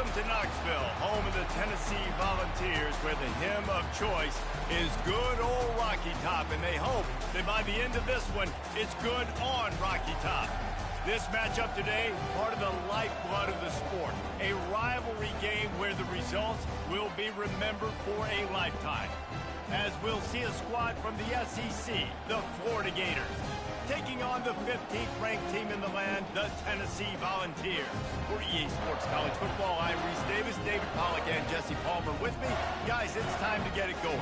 Welcome to Knoxville, home of the Tennessee Volunteers, where the hymn of choice is good old Rocky Top, and they hope that by the end of this one, it's good on Rocky Top. This matchup today, part of the lifeblood of the sport, a rivalry game where the results will be remembered for a lifetime. As we'll see a squad from the SEC, the Florida Gators, taking on the 15th ranked team in the land, the Tennessee Volunteers. For EA Sports College Football, I'm Reese Davis, David Pollack, and Jesse Palmer with me. Guys, it's time to get it going.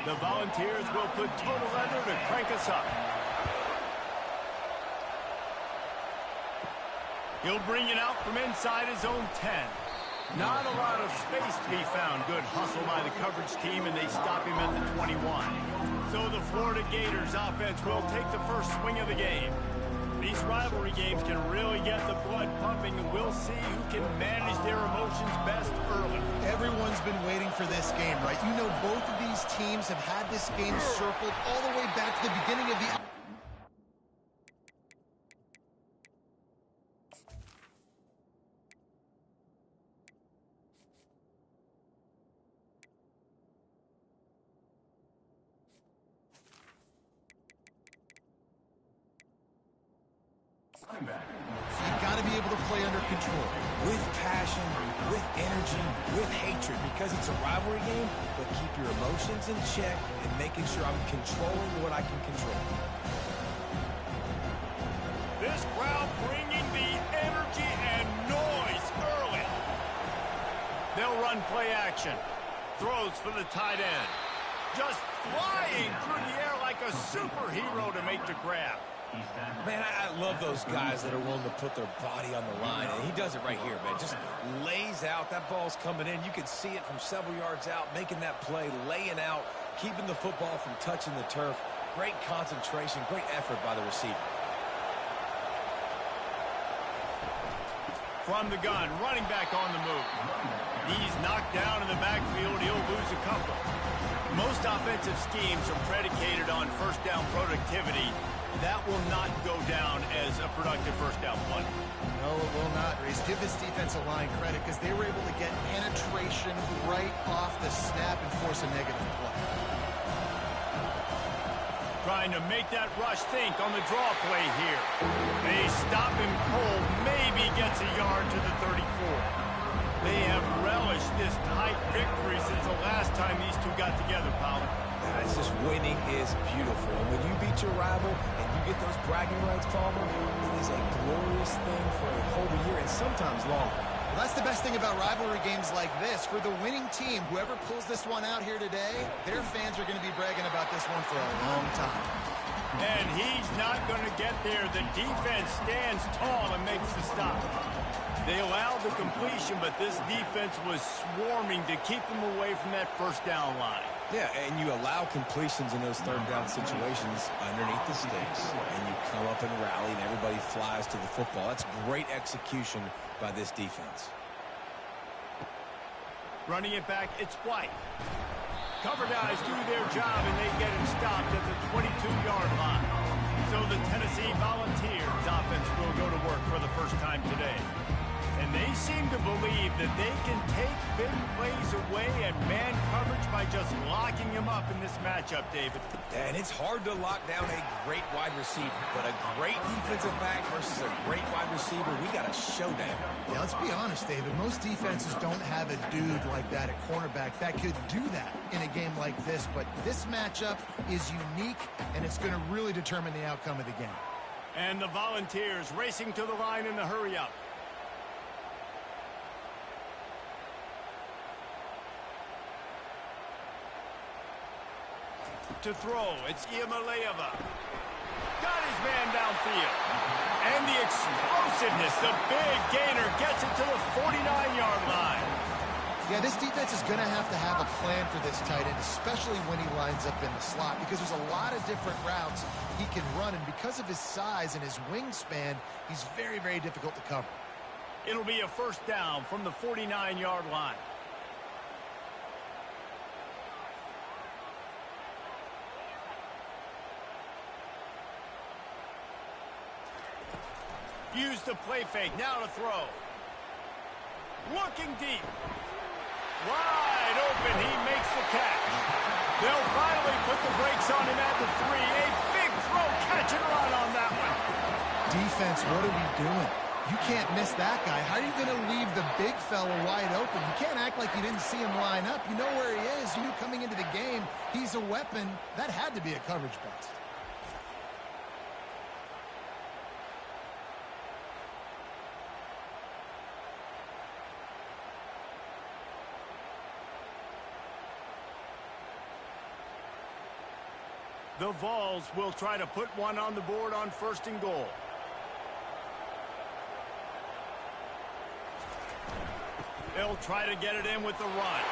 The Volunteers will put total leather to crank us up. He'll bring it out from inside his own 10. Not a lot of space to be found. Good hustle by the coverage team, and they stop him at the 21. So the Florida Gators offense will take the first swing of the game. These rivalry games can really get the blood pumping, and we'll see who can manage their emotions best early. Everyone's been waiting for this game, right? You know, both of these teams have had this game circled all the way back to the beginning of the... You've got to be able to play under control. With passion, with energy, with hatred, because it's a rivalry game, but keep your emotions in check and making sure I'm controlling what I can control. This crowd bringing the energy and noise early. They'll run play action. Throws for the tight end. Just flying through the air like a superhero to make the grab. Man, I love those guys that are willing to put their body on the line, and he does it right here, man. Just lays out. That ball's coming in. You can see it from several yards out, making that play, laying out, keeping the football from touching the turf. Great concentration, great effort by the receiver. From the gun, running back on the move. He's knocked down in the backfield. He'll lose a couple. Most offensive schemes are predicated on first down productivity. That will not go down as a productive first down play. No, it will not, Reese. Give this defensive line credit because they were able to get penetration right off the snap and force a negative play. Trying to make that rush think on the draw play here. They stop him cold, maybe gets a yard to the 34. They have relished this tight victory since the last time these two got together, Pollard. It's just winning is beautiful. And when you beat your rival and you get those bragging rights, Palmer, it is a glorious thing for a whole year and sometimes longer. Well, that's the best thing about rivalry games like this. For the winning team, whoever pulls this one out here today, their fans are going to be bragging about this one for a long time. And he's not going to get there. The defense stands tall and makes the stop. They allowed the completion, but this defense was swarming to keep them away from that first down line. Yeah, and you allow completions in those third down situations underneath the sticks, and you come up and rally, and everybody flies to the football. That's great execution by this defense. Running it back, it's White. Cover guys do their job, and they get him stopped at the 22-yard line. So the Tennessee Volunteers offense will go to work for the first time today. And they seem to believe that they can take big plays away and man coverage by just locking him up in this matchup, David. And it's hard to lock down a great wide receiver, but a great defensive back versus a great wide receiver, we got a showdown. Yeah, let's be honest, David. Most defenses don't have a dude like that at cornerback that could do that in a game like this, but this matchup is unique, and it's going to really determine the outcome of the game. And the Volunteers racing to the line in the hurry-up. To throw, it's Iamaleava. Got his man downfield. And the explosiveness, the big gainer gets it to the 49-yard line. Yeah, this defense is going to have a plan for this tight end, especially when he lines up in the slot, because there's a lot of different routes he can run, and because of his size and his wingspan, he's very, very difficult to cover. It'll be a first down from the 49-yard line. Use the play fake. Now to throw. Looking deep. Wide open. He makes the catch. They'll finally put the brakes on him at the 3. A big throw. Catch and run on that one. Defense, what are we doing? You can't miss that guy. How are you going to leave the big fella wide open? You can't act like you didn't see him line up. You know where he is. You knew coming into the game he's a weapon. That had to be a coverage bust. The Vols will try to put one on the board on 1st and goal. They'll try to get it in with the run.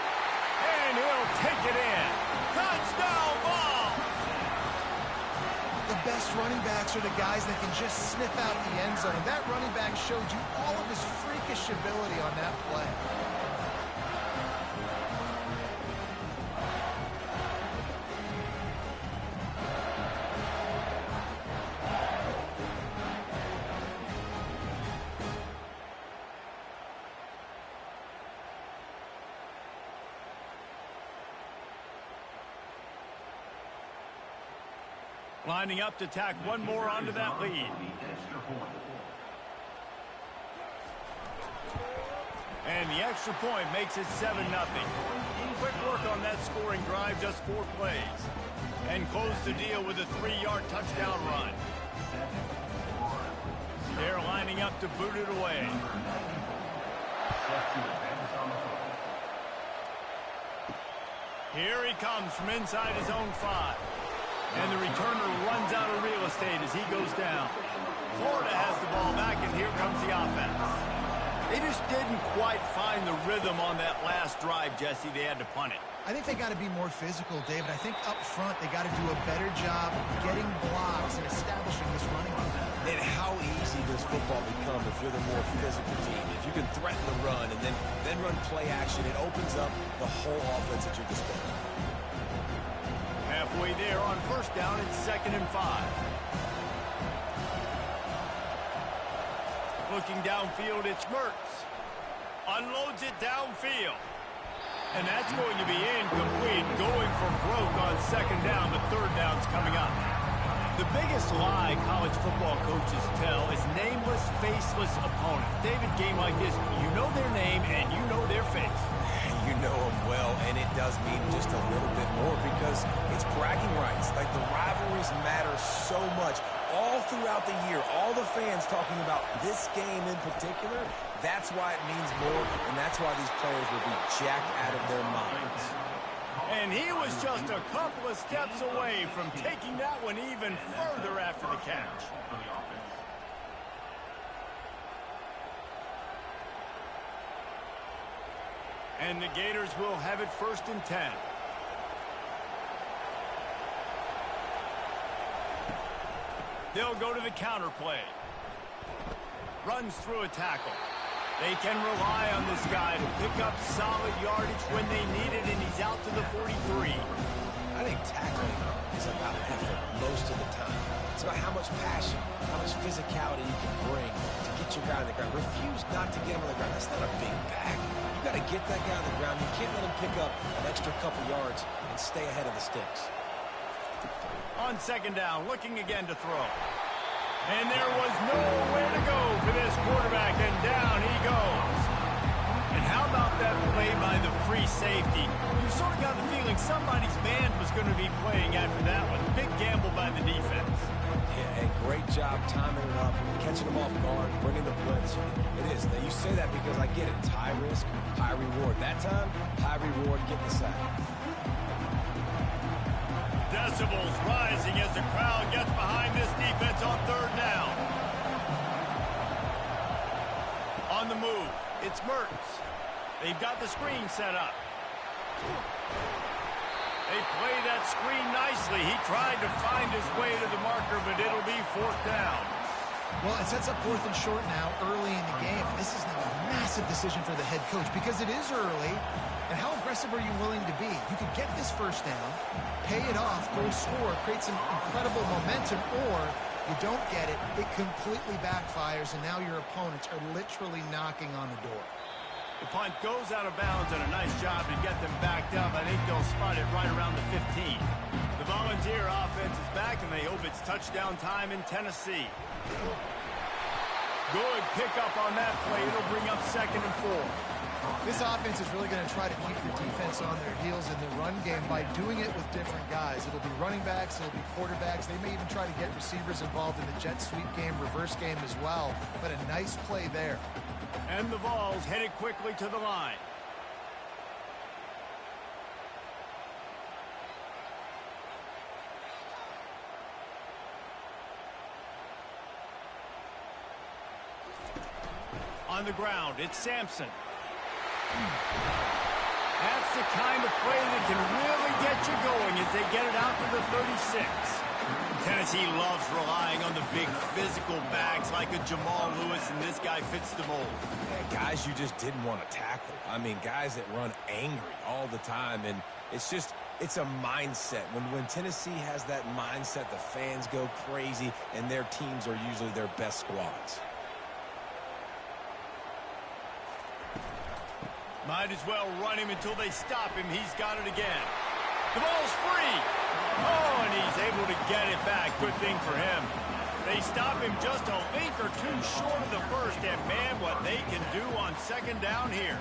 And he'll take it in. Touchdown, Vols! The best running backs are the guys that can just sniff out the end zone. That running back showed you all of his freakish ability on that play. Lining up to tack one more onto that lead. And the extra point makes it 7-0. Quick work on that scoring drive, just 4 plays. And close the deal with a 3-yard touchdown run. They're lining up to boot it away. Here he comes from inside his own 5. And the returner runs out of real estate as he goes down. Florida has the ball back, and here comes the offense. They just didn't quite find the rhythm on that last drive, Jesse. They had to punt it. I think they got to be more physical, David. I think up front they got to do a better job getting blocks and establishing this running game. And how easy does football become if you're the more physical team? If you can threaten the run and then run play action, it opens up the whole offense at your disposal. Halfway there on 1st down, it's 2nd and 5. Looking downfield, it's Mertz. Unloads it downfield. And that's going to be incomplete. Going for broke on 2nd down, but 3rd down's coming up. The biggest lie college football coaches tell is nameless, faceless opponent. David, game like this, you know their name and you know their face. You know them well, and it does mean just a little bit more because it's bragging rights. Like, the rivalries matter so much all throughout the year. All the fans talking about this game in particular, that's why it means more, and that's why these players will be jacked out of their minds. And he was just a couple of steps away from taking that one even further after the catch. And the Gators will have it 1st and 10. They'll go to the counter play. Runs through a tackle. They can rely on this guy to pick up solid yardage when they need it, and he's out to the 43. I think tackling is about effort most of the time. It's about how much passion, how much physicality you can bring to get your guy on the ground. Refuse not to get him on the ground. That's not a big back. You got to get that guy on the ground. You can't let him pick up an extra couple yards and stay ahead of the sticks. On 2nd down, looking again to throw. And there was nowhere to go for this quarterback, and down he goes. And how about that play by the free safety? You sort of got the feeling somebody's band was going to be playing after that one. Big gamble by the defense. Yeah, a great job timing it up, catching them off guard, bringing the blitz. It is. Now, you say that because I get it. It's high risk, high reward. That time, high reward, getting the sack. Decibels rising as the crowd gets behind this defense on 3rd down. On the move, it's Mertz. They've got the screen set up. They play that screen nicely. He tried to find his way to the marker, but it'll be 4th down. Well, it sets up 4th and short now early in the game. This is now a massive decision for the head coach because it is early. And how aggressive are you willing to be? You could get this first down, pay it off, go score, create some incredible momentum, or you don't get it, it completely backfires, and now your opponents are literally knocking on the door. The punt goes out of bounds, and a nice job to get them backed up. I think they'll spot it right around the 15. The Volunteer offense is back, and they hope it's touchdown time in Tennessee. Good pickup on that play. It'll bring up 2nd and 4. This offense is really going to try to keep the defense on their heels in the run game by doing it with different guys. It'll be running backs, it'll be quarterbacks. They may even try to get receivers involved in the jet sweep game, reverse game as well. But a nice play there. And the Vols headed quickly to the line. On the ground, it's Sampson. That's the kind of play that can really get you going as they get it out to the 36. Tennessee loves relying on the big physical backs like a Jamal Lewis, and this guy fits the mold. Yeah, guys you just didn't want to tackle. I mean, guys that run angry all the time, and it's a mindset. When Tennessee has that mindset, the fans go crazy, and their teams are usually their best squads. Might as well run him until they stop him. He's got it again. The ball's free. Oh, and he's able to get it back. Good thing for him. They stop him just a length or two short of the first, and man, what they can do on 2nd down here.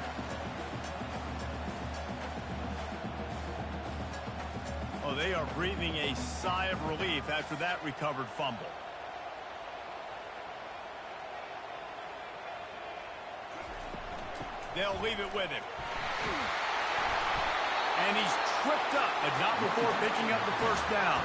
Oh, they are breathing a sigh of relief after that recovered fumble. They'll leave it with him. And he's tripped up, but not before picking up the first down.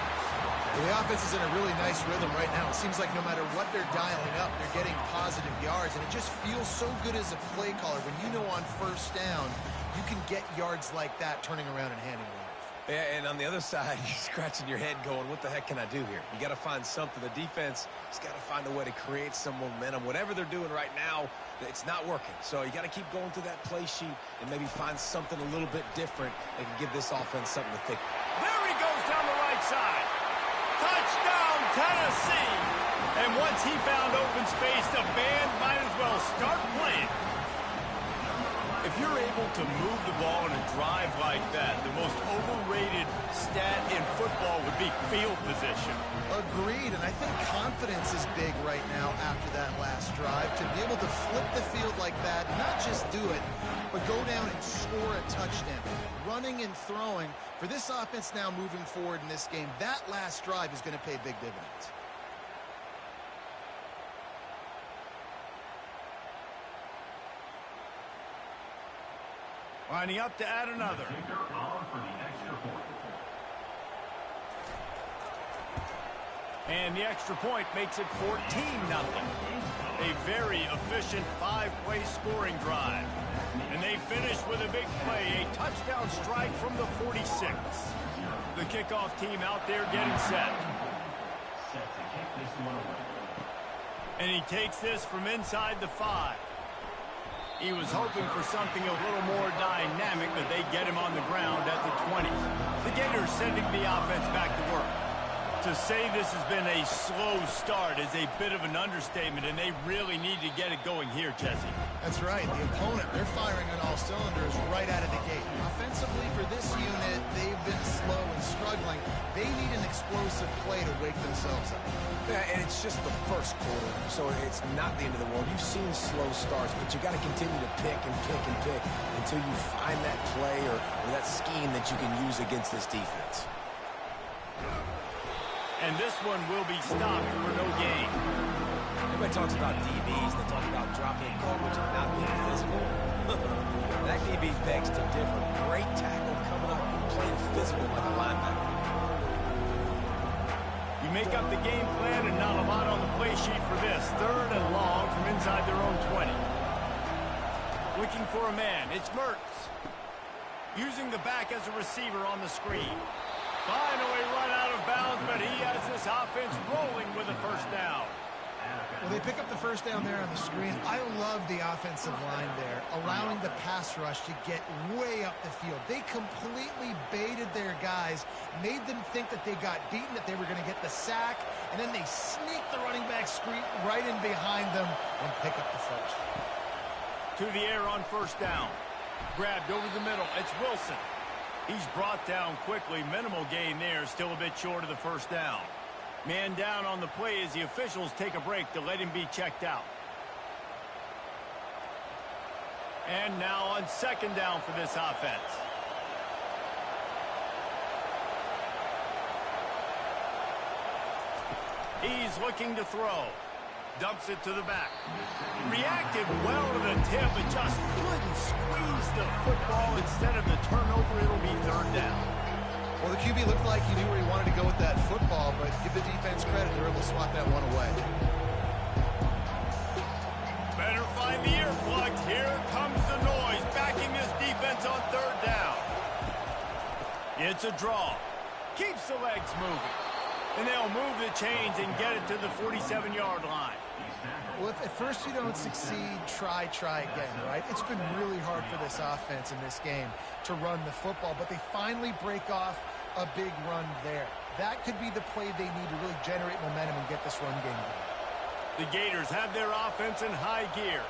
The offense is in a really nice rhythm right now. It seems like no matter what they're dialing up, they're getting positive yards, and it just feels so good as a play caller when you know on 1st down you can get yards like that turning around and handing it off. Yeah, and on the other side, you're scratching your head going, what the heck can I do here? You got to find something. The defense has got to find a way to create some momentum. Whatever they're doing right now, it's not working. So you got to keep going through that play sheet and maybe find something a little bit different that can give this offense something to think about. There he goes down the right side. Touchdown, Tennessee! And once he found open space, the band might as well start playing. If you're able to move the ball in a drive like that, the most overrated stat in football would be field position. Agreed, and I think confidence is big right now after that last drive. To be able to flip the field like that, not just do it, but go down and score a touchdown. Running and throwing, for this offense now moving forward in this game, that last drive is going to pay big dividends. Lining up to add another. And the extra point makes it 14-0. A very efficient 5-play scoring drive. And they finish with a big play, a touchdown strike from the 46. The kickoff team out there getting set. And he takes this from inside the 5. He was hoping for something a little more dynamic, but they get him on the ground at the 20. The Gators sending the offense back to work. To say this has been a slow start is a bit of an understatement, and they really need to get it going here, Jesse. That's right. The opponent, they're firing on all cylinders right out of the gate. Offensively, for this unit, they've been slow and struggling. They need an explosive play to wake themselves up. Yeah, and it's just the first quarter, so it's not the end of the world. You've seen slow starts, but you got to continue to pick and pick and pick until you find that play or that scheme that you can use against this defense. And this one will be stopped for no gain. Everybody talks about DBs. They talk about dropping coverage and not being physical. That DB begs to differ. Great tackle coming up, playing physical like a linebacker. You make up the game plan and not a lot on the play sheet for this. 3rd and long from inside their own 20. Looking for a man. It's Mertz. Using the back as a receiver on the screen. Finally run out of bounds, but he has this offense rolling with a 1st down. Well, they pick up the first down there on the screen. I love the offensive line there, allowing the pass rush to get way up the field. They completely baited their guys, made them think that they got beaten, that they were going to get the sack, and then they sneak the running back screen right in behind them and pick up the first. To the air on first down. Grabbed over the middle. It's Wilson. He's brought down quickly. Minimal gain there. Still a bit short of the first down. Man down on the play as the officials take a break to let him be checked out. And now on second down for this offense. He's looking to throw. Dumps it to the back. Reacted well to the tip, but just couldn't squeeze the football. Instead of the turnover, it'll be third down. Well, the QB looked like he knew where he wanted to go with that football, but give the defense credit. They're able to swat that one away. Better find the earplugs. Here comes the noise, backing this defense on third down. It's a draw. Keeps the legs moving. And they'll move the chains and get it to the 47-yard line. Well, if at first you don't succeed, try again, right? It's been really hard for this offense in this game to run the football, but they finally break off a big run there. That could be the play they need to really generate momentum and get this run game going. The Gators have their offense in high gear.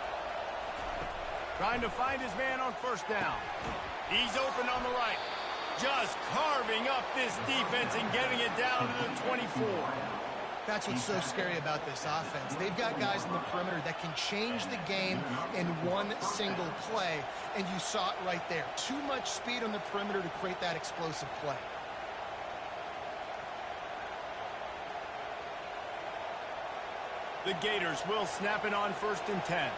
Trying to find his man on first down. He's open on the right. Just carving up this defense and getting it down to the 24. That's what's so scary about this offense. They've got guys in the perimeter that can change the game in one single play, and you saw it right there. Too much speed on the perimeter to create that explosive play. The Gators will snap it on 1st and 10.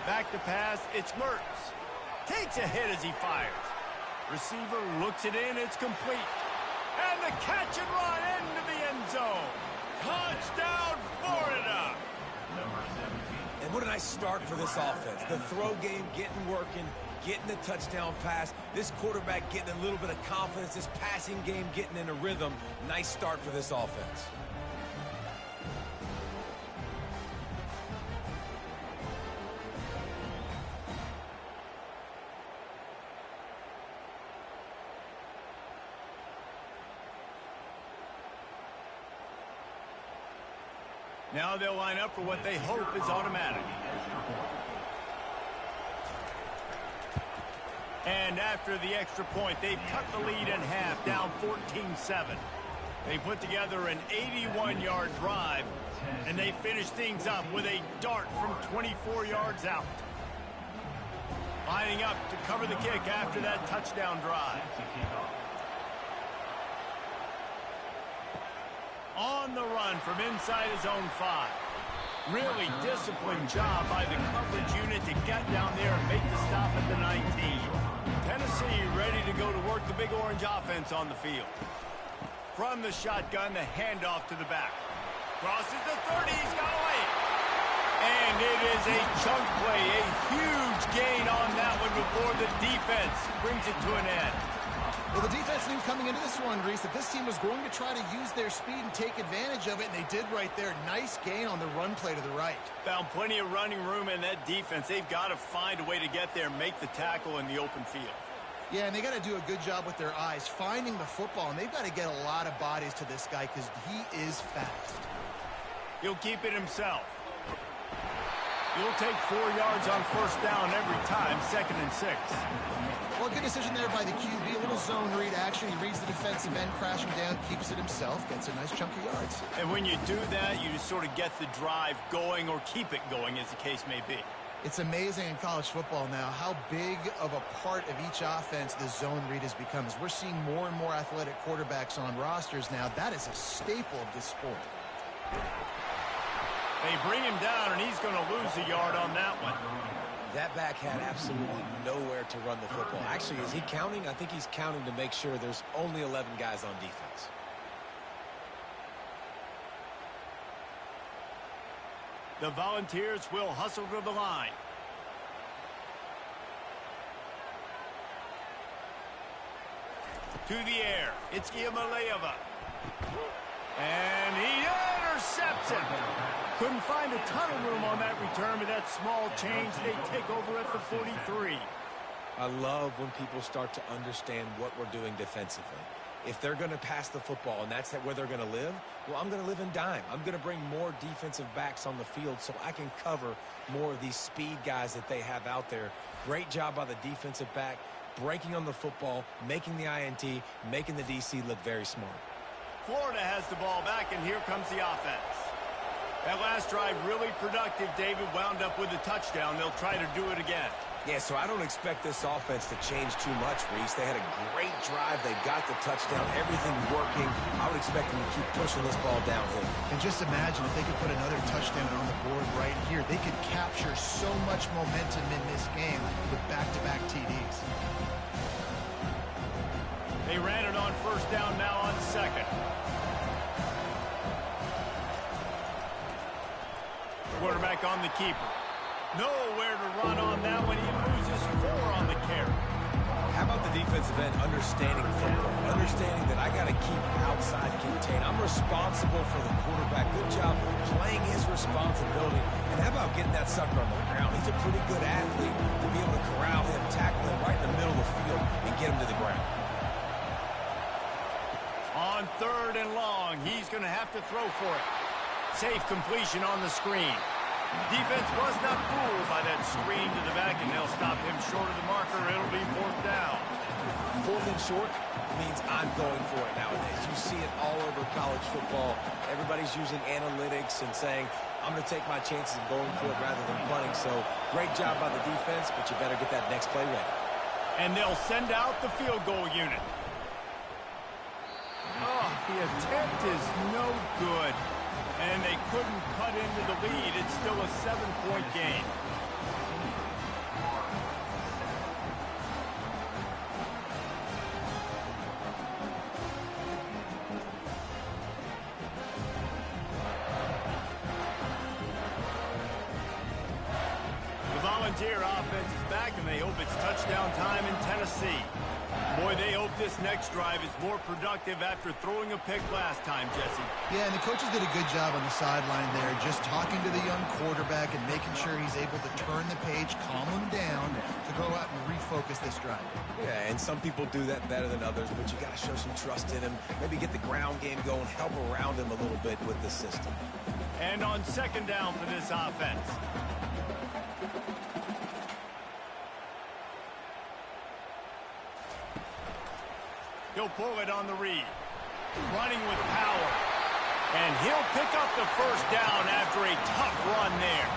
Back to pass, it's Mertz. Takes a hit as he fires. Receiver looks it in, it's complete. And the catch and run into the end zone. Touchdown, Florida! And what a nice start for this offense. The throw game getting working, getting the touchdown pass. This quarterback getting a little bit of confidence. This passing game getting in a rhythm. Nice start for this offense. Now they'll line up for what they hope is automatic. And after the extra point, they've cut the lead in half, down 14-7. They put together an 81-yard drive, and they finish things up with a dart from 24 yards out. Lining up to cover the kick after that touchdown drive. On the run from inside his own 5. Really disciplined job by the coverage unit to get down there and make the stop at the 19. Tennessee ready to go to work the Big Orange offense on the field. From the shotgun, the handoff to the back. Crosses the 30, he's got away. And it is a chunk play, a huge gain on that one before the defense brings it to an end. Well, the defense knew coming into this one, Reese, that this team was going to try to use their speed and take advantage of it, and they did right there. Nice gain on the run play to the right. Found plenty of running room in that defense. They've got to find a way to get there and make the tackle in the open field. Yeah, and they got to do a good job with their eyes, finding the football, and they've got to get a lot of bodies to this guy because he is fast. He'll keep it himself. He'll take 4 yards on first down every time, 2nd and 6. Well, good decision there by the QB. A little zone read action. He reads the defensive end, crashing down, keeps it himself, gets a nice chunk of yards. And when you do that, you just sort of get the drive going or keep it going, as the case may be. It's amazing in college football now how big of a part of each offense the zone read has become. As we're seeing more and more athletic quarterbacks on rosters now, that is a staple of this sport. They bring him down, and he's going to lose a yard on that one. That back had absolutely nowhere to run the football. Actually, is he counting? I think he's counting to make sure there's only 11 guys on defense. The Volunteers will hustle to the line. To the air. It's Giamaleava. And he intercepts him. Couldn't find a ton of room on that return, but that small change, they take over at the 43. I love when people start to understand what we're doing defensively. If they're going to pass the football and that's where they're going to live, well, I'm going to live in dime. I'm going to bring more defensive backs on the field so I can cover more of these speed guys that they have out there. Great job by the defensive back, breaking on the football, making the INT, making the DC look very smart. Florida has the ball back, and here comes the offense. That last drive really productive. David wound up with a touchdown. They'll try to do it again. Yeah, so I don't expect this offense to change too much, Reese. They had a great drive. They got the touchdown. Everything's working. I would expect them to keep pushing this ball downhill. And just imagine if they could put another touchdown on the board right here. They could capture so much momentum in this game with back-to-back TDs. They ran it on first down, now on second. Quarterback on the keeper. Nowhere to run on that one. He loses 4 on the carry. How about the defensive end understanding football? Understanding that I got to keep outside contained. I'm responsible for the quarterback. Good job playing his responsibility. And how about getting that sucker on the ground? He's a pretty good athlete to be able to corral him, tackle him right in the middle of the field, and get him to the ground. On third and long, he's going to have to throw for it. Safe completion on the screen. Defense was not fooled by that screen to the back, and they'll stop him short of the marker. It'll be 4th down. 4th and short means I'm going for it nowadays. You see it all over college football. Everybody's using analytics and saying, I'm going to take my chances of going for it rather than punting. So great job by the defense, but you better get that next play ready. And they'll send out the field goal unit. Oh, the attempt is no good. And they couldn't cut into the lead. It's still a 7-point game. The Volunteer offense is back, and they hope it's touchdown time in Tennessee. Boy, they hope this next drive is more productive after throwing a pick last time, Jesse. Yeah, and the coaches did a good job on the sideline there, just talking to the young quarterback and making sure he's able to turn the page, calm him down, to go out and refocus this drive. Yeah, and some people do that better than others, but you got to show some trust in him. Maybe get the ground game going, help around him a little bit with the system. And on second down for this offense. He'll pull it on the read. Running with power. And he'll pick up the first down after a tough run there.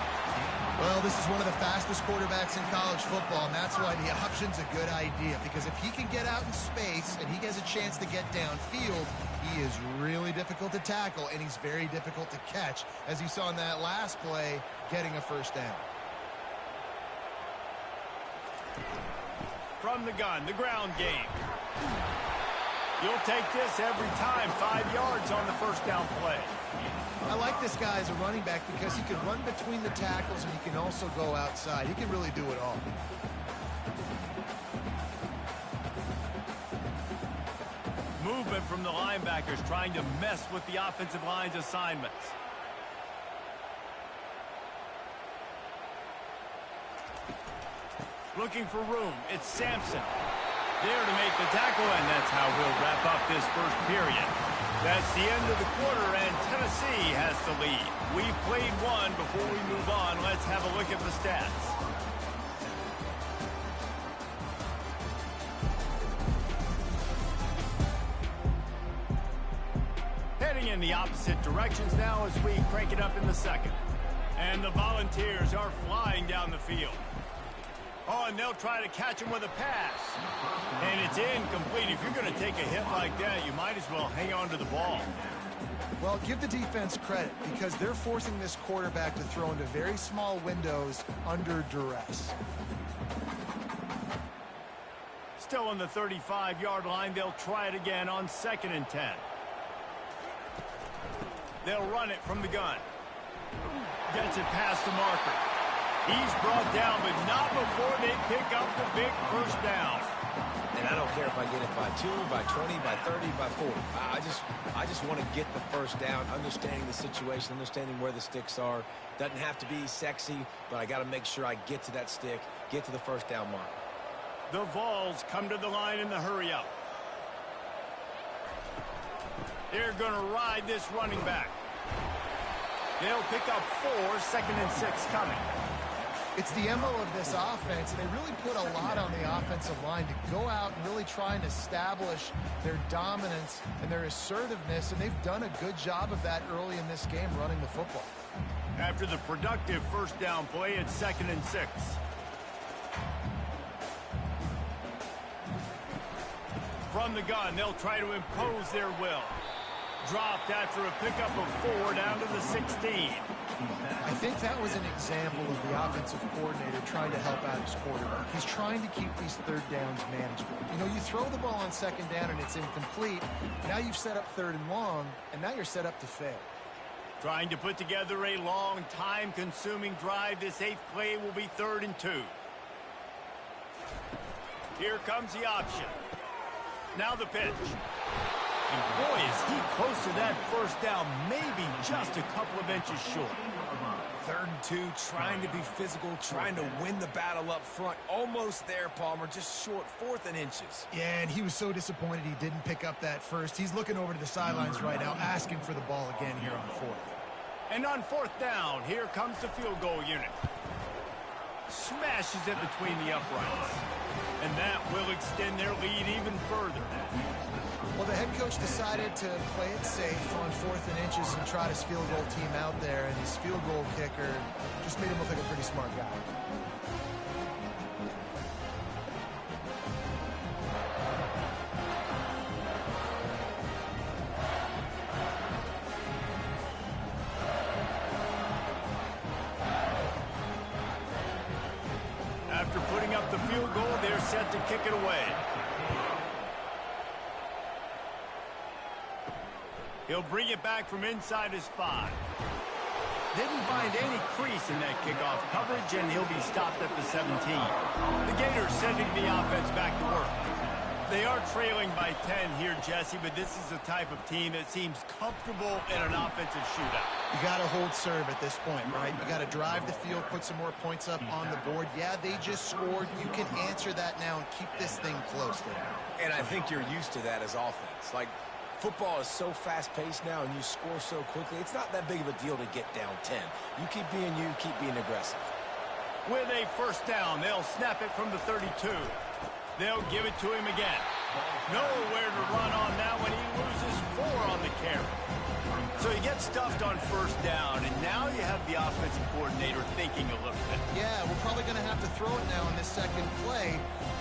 Well, this is one of the fastest quarterbacks in college football, and that's why the option's a good idea. Because if he can get out in space and he has a chance to get downfield, he is really difficult to tackle, and he's very difficult to catch, as you saw in that last play, getting a first down. From the gun, the ground game. You'll take this every time. 5 yards on the first down play. I like this guy as a running back because he can run between the tackles and he can also go outside. He can really do it all. Movement from the linebackers trying to mess with the offensive line's assignments. Looking for room. It's Sampson. There to make the tackle, and that's how we'll wrap up this first period. That's the end of the quarter, and Tennessee has the lead. We've played one. Before we move on, let's have a look at the stats. Heading in the opposite directions now as we crank it up in the second. And the Volunteers are flying down the field. Oh, and they'll try to catch him with a pass. And it's incomplete. If you're going to take a hit like that, you might as well hang on to the ball. Well, give the defense credit because they're forcing this quarterback to throw into very small windows under duress. Still on the 35-yard line. They'll try it again on 2nd and 10. They'll run it from the gun. Gets it past the marker. He's brought down, but not before they pick up the big first down. And I don't care if I get it by 2, by 20, by 30, by 40. I just want to get the first down, understanding the situation, understanding where the sticks are. Doesn't have to be sexy, but I got to make sure I get to that stick, get to the first down mark. The Vols come to the line in the hurry-up. They're going to ride this running back. They'll pick up 4, 2nd and 6 coming. It's the MO of this offense, and they really put a lot on the offensive line to go out and really try and establish their dominance and their assertiveness, and they've done a good job of that early in this game running the football. After the productive first down play, it's 2nd and 6. From the gun, they'll try to impose their will. Dropped after a pickup of 4 down to the 16. I think that was an example of the offensive coordinator trying to help out his quarterback. He's trying to keep these third downs manageable. You know, you throw the ball on 2nd down and it's incomplete. Now you've set up 3rd and long, and now you're set up to fail. Trying to put together a long, time-consuming drive. This 8th play will be 3rd and 2. Here comes the option. Now the pitch. And boy, is he close to that first down, maybe just a couple of inches short. 3rd and 2, trying to be physical, trying to win the battle up front. Almost there, Palmer, just short, 4th and inches. Yeah, and he was so disappointed he didn't pick up that first. He's looking over to the sidelines right now, asking for the ball again here on 4th. And on 4th down, here comes the field goal unit. Smashes it between the uprights. And that will extend their lead even further. Well, the head coach decided to play it safe on 4th and inches and trot his field goal team out there, and his field goal kicker just made him look like a pretty smart guy. After putting up the field goal, they're set to kick it away. He'll bring it back from inside his 5. Didn't find any crease in that kickoff coverage, and he'll be stopped at the 17. The Gators sending the offense back to work. They are trailing by 10 here, Jesse, but this is the type of team that seems comfortable in an offensive shootout. You got to hold serve at this point, right? You got to drive the field, put some more points up on the board. Yeah, they just scored. You can answer that now and keep this thing close there. And I think you're used to that as offense. Like, football is so fast-paced now, and you score so quickly, it's not that big of a deal to get down 10. You keep being you, keep being aggressive. With a first down, they'll snap it from the 32. They'll give it to him again. Nowhere to run on that one. He loses 4 on the carry. So he gets stuffed on first down, and now you have the offensive coordinator thinking a little bit. Yeah, we're probably going to have to throw it now in this second play.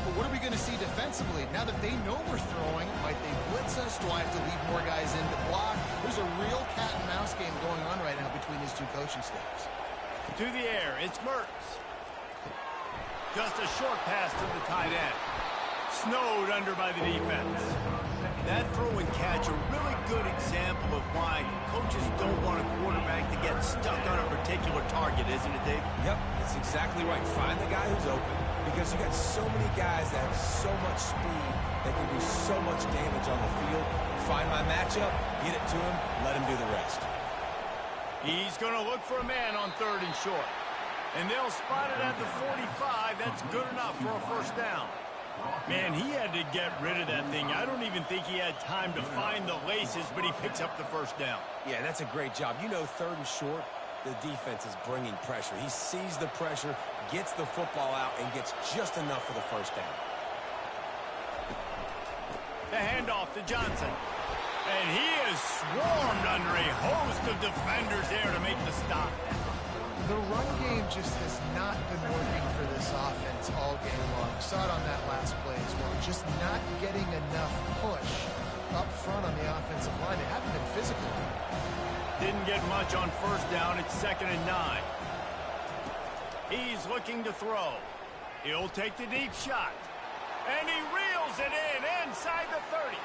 But what are we going to see defensively? Now that they know we're throwing, might they blitz us? Do I have to leave more guys in to block? There's a real cat-and-mouse game going on right now between these two coaching staffs. To the air, it's Mertz. Just a short pass to the tight end. Snowed under by the defense. That throw and catch, a really good example of why coaches don't want a quarterback to get stuck on a particular target, isn't it, Dave? Yep, that's exactly right. Find the guy who's open, because you got so many guys that have so much speed that can do so much damage on the field. Find my matchup, get it to him, let him do the rest. He's going to look for a man on 3rd and short. And they'll spot it at the 45. That's good enough for a first down. Man, he had to get rid of that thing. I don't even think he had time to find the laces, but he picks up the first down. Yeah, that's a great job. You know, 3rd and short, the defense is bringing pressure. He sees the pressure, gets the football out, and gets just enough for the first down. The handoff to Johnson. And he is swarmed under a host of defenders there to make the stop. The run game just has not been working for this offense all game long. We saw it on that last play as well. Just not getting enough push up front on the offensive line. They haven't been physical. Didn't get much on first down. It's 2nd and 9. He's looking to throw. He'll take the deep shot. And he reels it in inside the 30.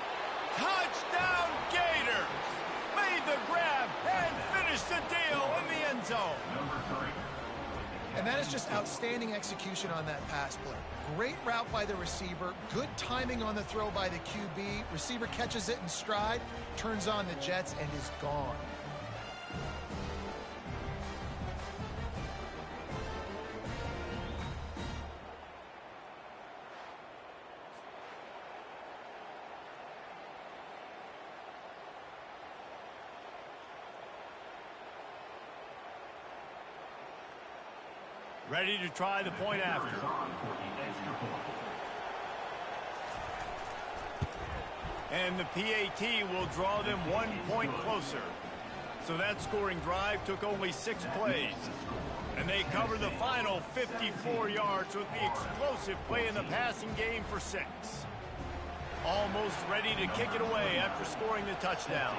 Touchdown Gators! Made the grab and finished the deal in the end zone. And that is just outstanding execution on that pass play. Great route by the receiver, good timing on the throw by the QB. Receiver catches it in stride, turns on the jets, and is gone. Ready to try the point after. And the PAT will draw them 1 point closer. So that scoring drive took only 6 plays. And they cover the final 54 yards with the explosive play in the passing game for 6. Almost ready to kick it away after scoring the touchdown.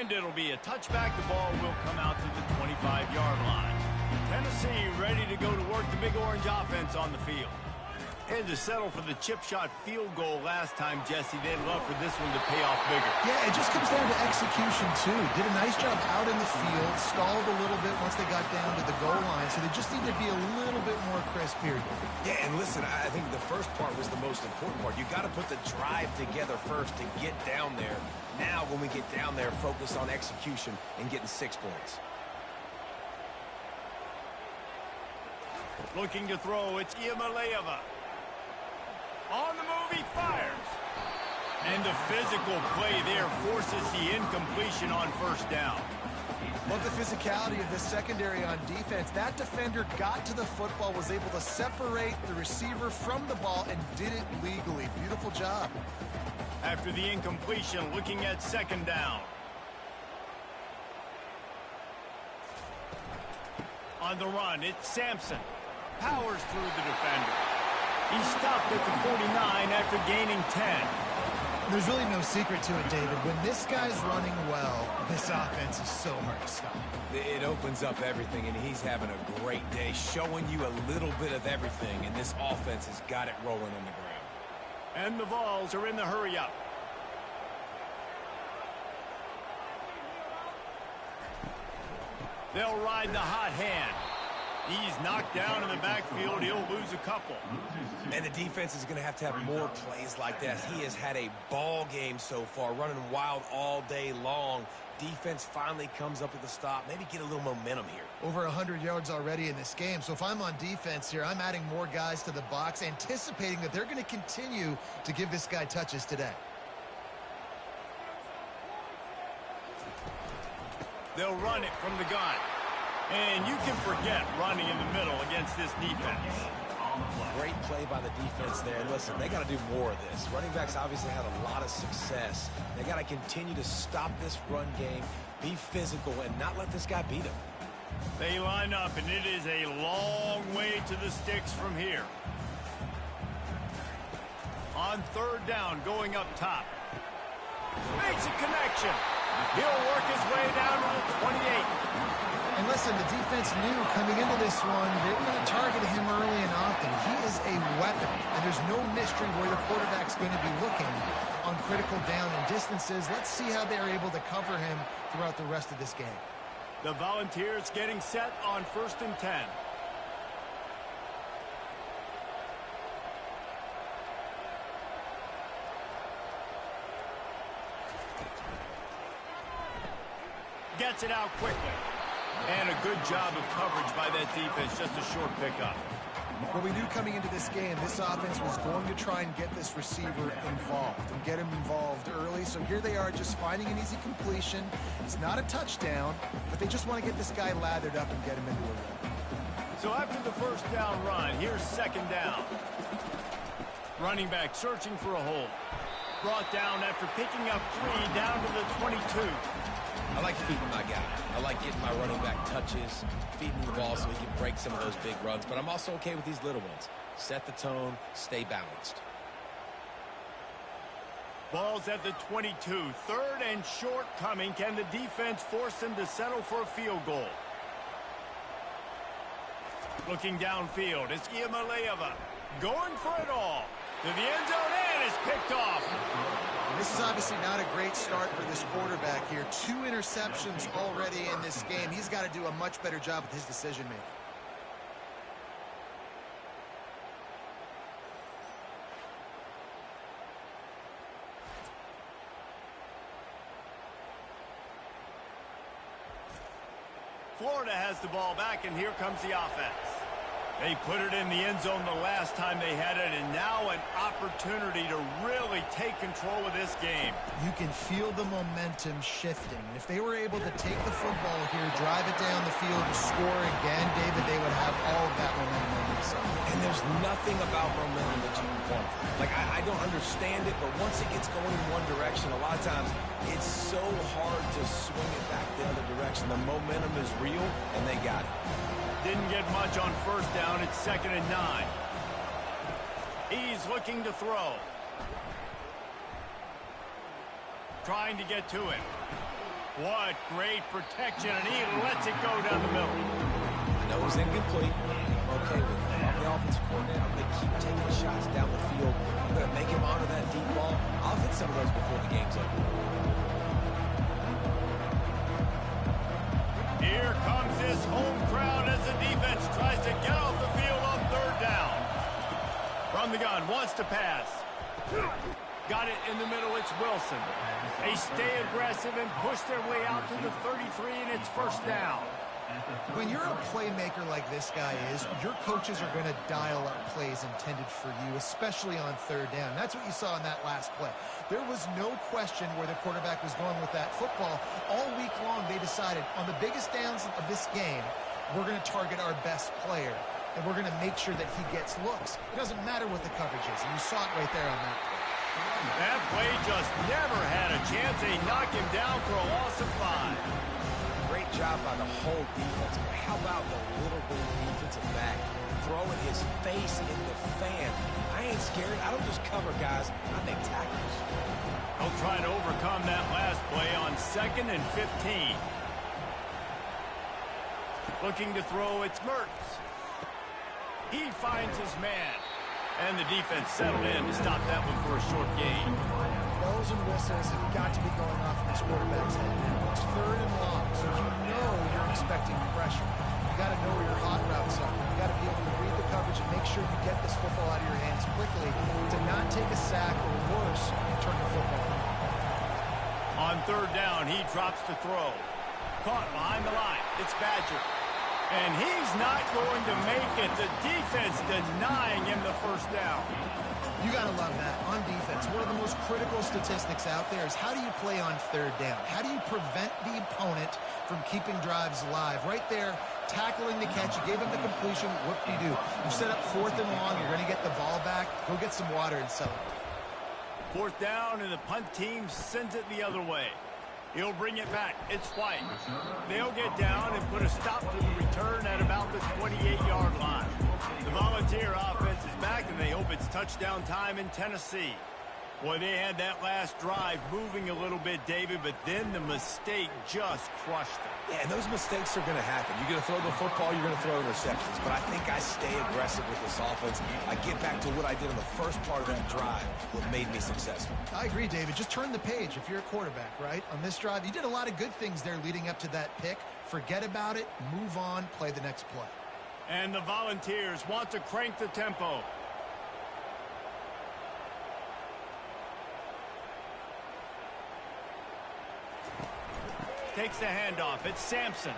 And it'll be a touchback. The ball will come out to the 25-yard line. Tennessee ready to go to work the Big Orange offense on the field. And to settle for the chip shot field goal last time, Jesse, they'd love for this one to pay off bigger. Yeah, it just comes down to execution, too. Did a nice job out in the field, stalled a little bit once they got down to the goal line, so they just need to be a little bit more crisp here. Yeah, and listen, I think the first part was the most important part. You got to put the drive together first to get down there. Now, when we get down there, focus on execution and getting 6 points. Looking to throw, it's Iamaleava. On the move, he fires. And the physical play there forces the incompletion on first down. Love the physicality of this secondary on defense. That defender got to the football, was able to separate the receiver from the ball, and did it legally. Beautiful job. After the incompletion, looking at second down. On the run, it's Sampson. Powers through the defender. He stopped at the 49 after gaining 10. There's really no secret to it, David. When this guy's running well, this offense is so hard to stop. It opens up everything, and he's having a great day, showing you a little bit of everything, and this offense has got it rolling on the ground. And the Vols are in the hurry-up. They'll ride the hot hand. He's knocked down in the backfield. He'll lose a couple. And the defense is going to have more plays like that. He has had a ball game so far, running wild all day long. Defense finally comes up with a stop. Maybe get a little momentum here. Over 100 yards already in this game. So if I'm on defense here, I'm adding more guys to the box, anticipating that they're going to continue to give this guy touches today. They'll run it from the gun. And you can forget running in the middle against this defense. Great play by the defense there. Listen, they got to do more of this. Running backs obviously had a lot of success. They got to continue to stop this run game, be physical, and not let this guy beat them. They line up, and it is a long way to the sticks from here. On third down, going up top. Makes a connection. He'll work his way down to the 28. And listen, the defense knew coming into this one, they were going to target him early and often. He is a weapon, and there's no mystery where the quarterback's going to be looking on critical down and distances. Let's see how they're able to cover him throughout the rest of this game. The Volunteers getting set on 1st and 10. Gets it out quickly. And a good job of coverage by that defense. Just a short pickup. What we knew coming into this game, this offense was going to try and get this receiver involved and get him involved early. So here they are just finding an easy completion. It's not a touchdown, but they just want to get this guy lathered up and get him into a rhythm. So after the first down run, here's second down. Running back searching for a hole. Brought down after picking up 3 down to the 22. I like feeding my guy. I like getting my running back touches, feeding the ball so he can break some of those big runs. But I'm also okay with these little ones. Set the tone, stay balanced. Ball's at the 22. Third and short coming. Can the defense force them to settle for a field goal? Looking downfield, it's Iamaleava going for it all. To the end zone, and it's picked off. This is obviously not a great start for this quarterback here. 2 interceptions already in this game. He's got to do a much better job with his decision-making. Florida has the ball back, and here comes the offense. They put it in the end zone the last time they had it, and now an opportunity to really take control of this game. You can feel the momentum shifting. If they were able to take the football here, drive it down the field, and score again, David, they would have all of that momentum on their side. And there's nothing about momentum that you can quantify. Like, I don't understand it, but once it gets going in one direction, a lot of times it's so hard to swing it back the other direction. The momentum is real, and they got it. Didn't get much on first down. It's 2nd and 9. He's looking to throw. Trying to get to him. What great protection, and he lets it go down the middle. I know it's incomplete. I'm okay with it. I'm the offensive coordinator. I'm going to keep taking shots down the field. I'm going to make him honor that deep ball. I'll hit some of those before the game's over. Here comes his home crowd as the defense tries to get off the field on 3rd down. From the gun, wants to pass. Got it in the middle, it's Wilson. They stay aggressive and push their way out to the 33, and it's 1st down. When you're a playmaker like this guy is, your coaches are going to dial up plays intended for you, especially on 3rd down. That's what you saw in that last play. There was no question where the quarterback was going with that football. All week long, they decided on the biggest downs of this game, we're going to target our best player, and we're going to make sure that he gets looks. It doesn't matter what the coverage is, and you saw it right there on that play. That play just never had a chance. They knock him down for a loss of 5. Great job by the whole defense. But how about the little bitty defensive back throwing his face in the fan? I ain't scared. I don't just cover guys. I make tackles. They'll try to overcome that last play on 2nd and 15. Looking to throw, it's Mertz. He finds his man. And the defense settled in to stop that one for a short gain. Bells and whistles have got to be going off in this quarterback's head now. It's 3rd and long, so you know you're expecting pressure. You got to know where your hot routes are. You got to be able to read the coverage and make sure you get this football out of your hands quickly to not take a sack or worse, turn the football over. On 3rd down, he drops to throw. Caught behind the line. It's Badger. And he's not going to make it. The defense denying him the 1st down. You got to love that on defense. One of the most critical statistics out there is how do you play on 3rd down? How do you prevent the opponent from keeping drives alive? Right there, tackling the catch. You gave him the completion. What do you do? You set up 4th and long. You're going to get the ball back. Go get some water and celebrate. 4th down, and the punt team sends it the other way. He'll bring it back. It's White. They'll get down and put a stop to the return at about the 28-yard line. The Volunteer offense is back, and they hope it's touchdown time in Tennessee. Boy, they had that last drive moving a little bit, David, but then the mistake just crushed them. Yeah, and those mistakes are going to happen. You're going to throw the football, you're going to throw interceptions. But I think I stay aggressive with this offense. I get back to what I did in the first part of that drive, what made me successful. I agree, David. Just turn the page if you're a quarterback, right? On this drive, you did a lot of good things there leading up to that pick. Forget about it, move on, play the next play. And the Volunteers want to crank the tempo. Takes the handoff. It's Sampson.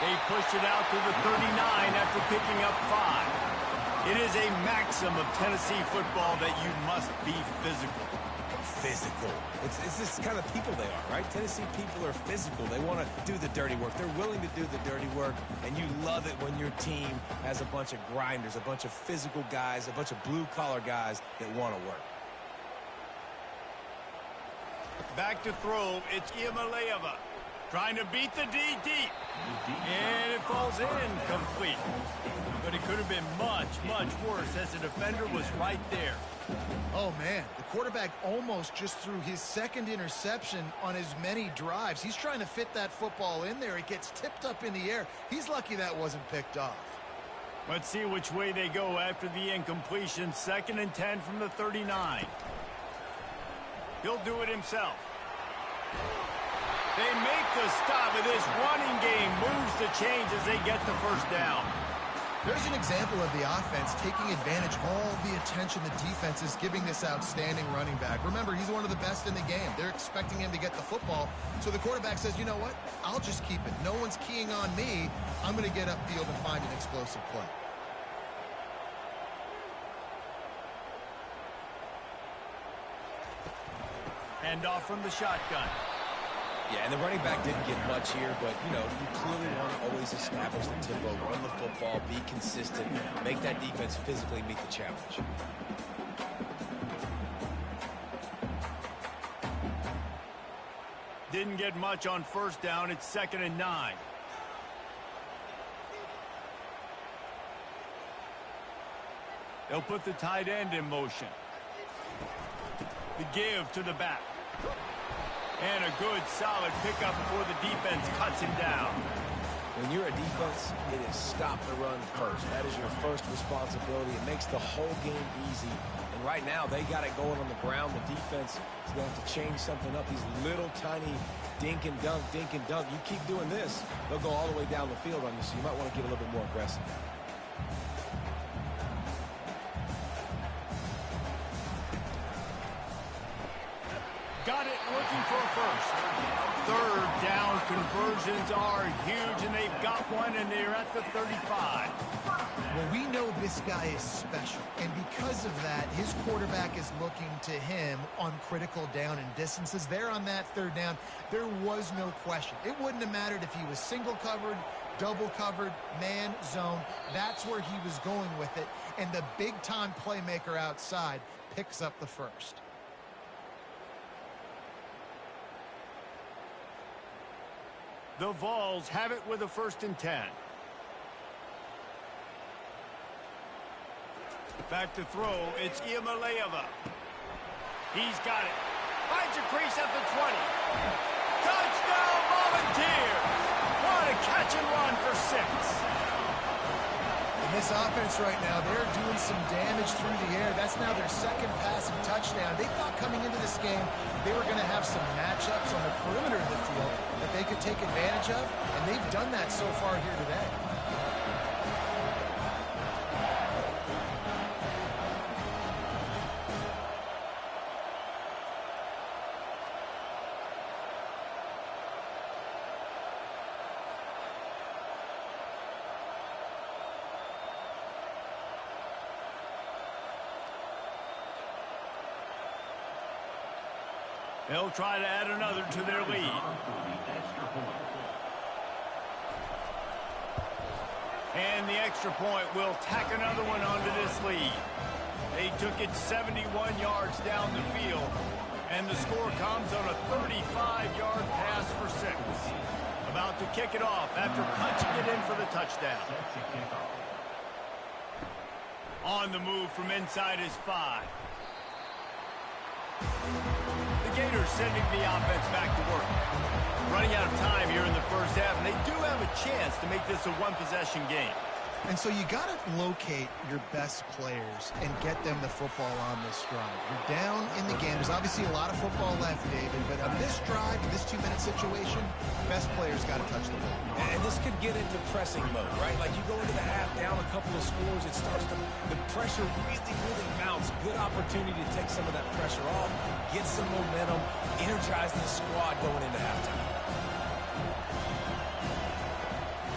They pushed it out to the 39 after picking up 5. It is a maxim of Tennessee football that you must be physical. Physical. It's this kind of people they are, right? Tennessee people are physical. They want to do the dirty work. They're willing to do the dirty work, and you love it when your team has a bunch of grinders, a bunch of physical guys, a bunch of blue-collar guys that want to work. Back to throw, it's Iamaleava. Trying to beat the D deep. And it falls incomplete. But it could have been much, much worse as the defender was right there. Oh, man. The quarterback almost just threw his 2nd interception on as many drives. He's trying to fit that football in there. It gets tipped up in the air. He's lucky that wasn't picked off. Let's see which way they go after the incompletion. 2nd and 10 from the 39. He'll do it himself. They make the stop, and this running game moves the chains as they get the first down. There's an example of the offense taking advantage of all the attention the defense is giving this outstanding running back. Remember, he's one of the best in the game. They're expecting him to get the football. So the quarterback says, you know what? I'll just keep it. No one's keying on me. I'm going to get upfield and find an explosive play. Hand off from the shotgun. Yeah, and the running back didn't get much here, but, you know, you clearly want to always establish the tempo, run the football, be consistent, make that defense physically meet the challenge. Didn't get much on first down. It's 2nd and 9. They'll put the tight end in motion. The give to the back. And a good, solid pickup before the defense cuts him down. When you're a defense, it is stop the run first. That is your first responsibility. It makes the whole game easy. And right now, they got it going on the ground. The defense is going to have to change something up. These little tiny dink and dunk, dink and dunk. You keep doing this, they'll go all the way down the field on you, so you might want to get a little bit more aggressive. Got it, looking for a first. 3rd down conversions are huge, and they've got one, and they're at the 35. Well, we know this guy is special, and because of that, his quarterback is looking to him on critical down and distances. There on that 3rd down, there was no question. It wouldn't have mattered if he was single covered, double covered, man, zone. That's where he was going with it, and the big-time playmaker outside picks up the first. The Vols have it with a 1st and 10. Back to throw, it's Iamaleava. He's got it. Finds a crease at the 20. Touchdown, Volunteers! What a catch and run for 6. In this offense right now, they're doing some damage through the air. That's now their 2nd passing touchdown. They thought coming into this game they were going to have some matchups on the perimeter of the field that they could take advantage of, and they've done that so far here today. They'll try to add another to their lead. And the extra point will tack another one onto this lead. They took it 71 yards down the field, and the score comes on a 35-yard pass for 6. About to kick it off after punching it in for the touchdown. On the move from inside his 5. The Gators sending the offense back to work. Running out of time here in the first half, and they do have a chance to make this a one-possession game. And so you got to locate your best players and get them the football on this drive. You're down in the game. There's obviously a lot of football left, David, but on this drive, in this 2-minute situation, best players got to touch the ball. And this could get into pressing mode, right? Like you go into the half down a couple of scores, it starts to, the pressure really mounts. Good opportunity to take some of that pressure off, get some momentum, energize the squad going into halftime.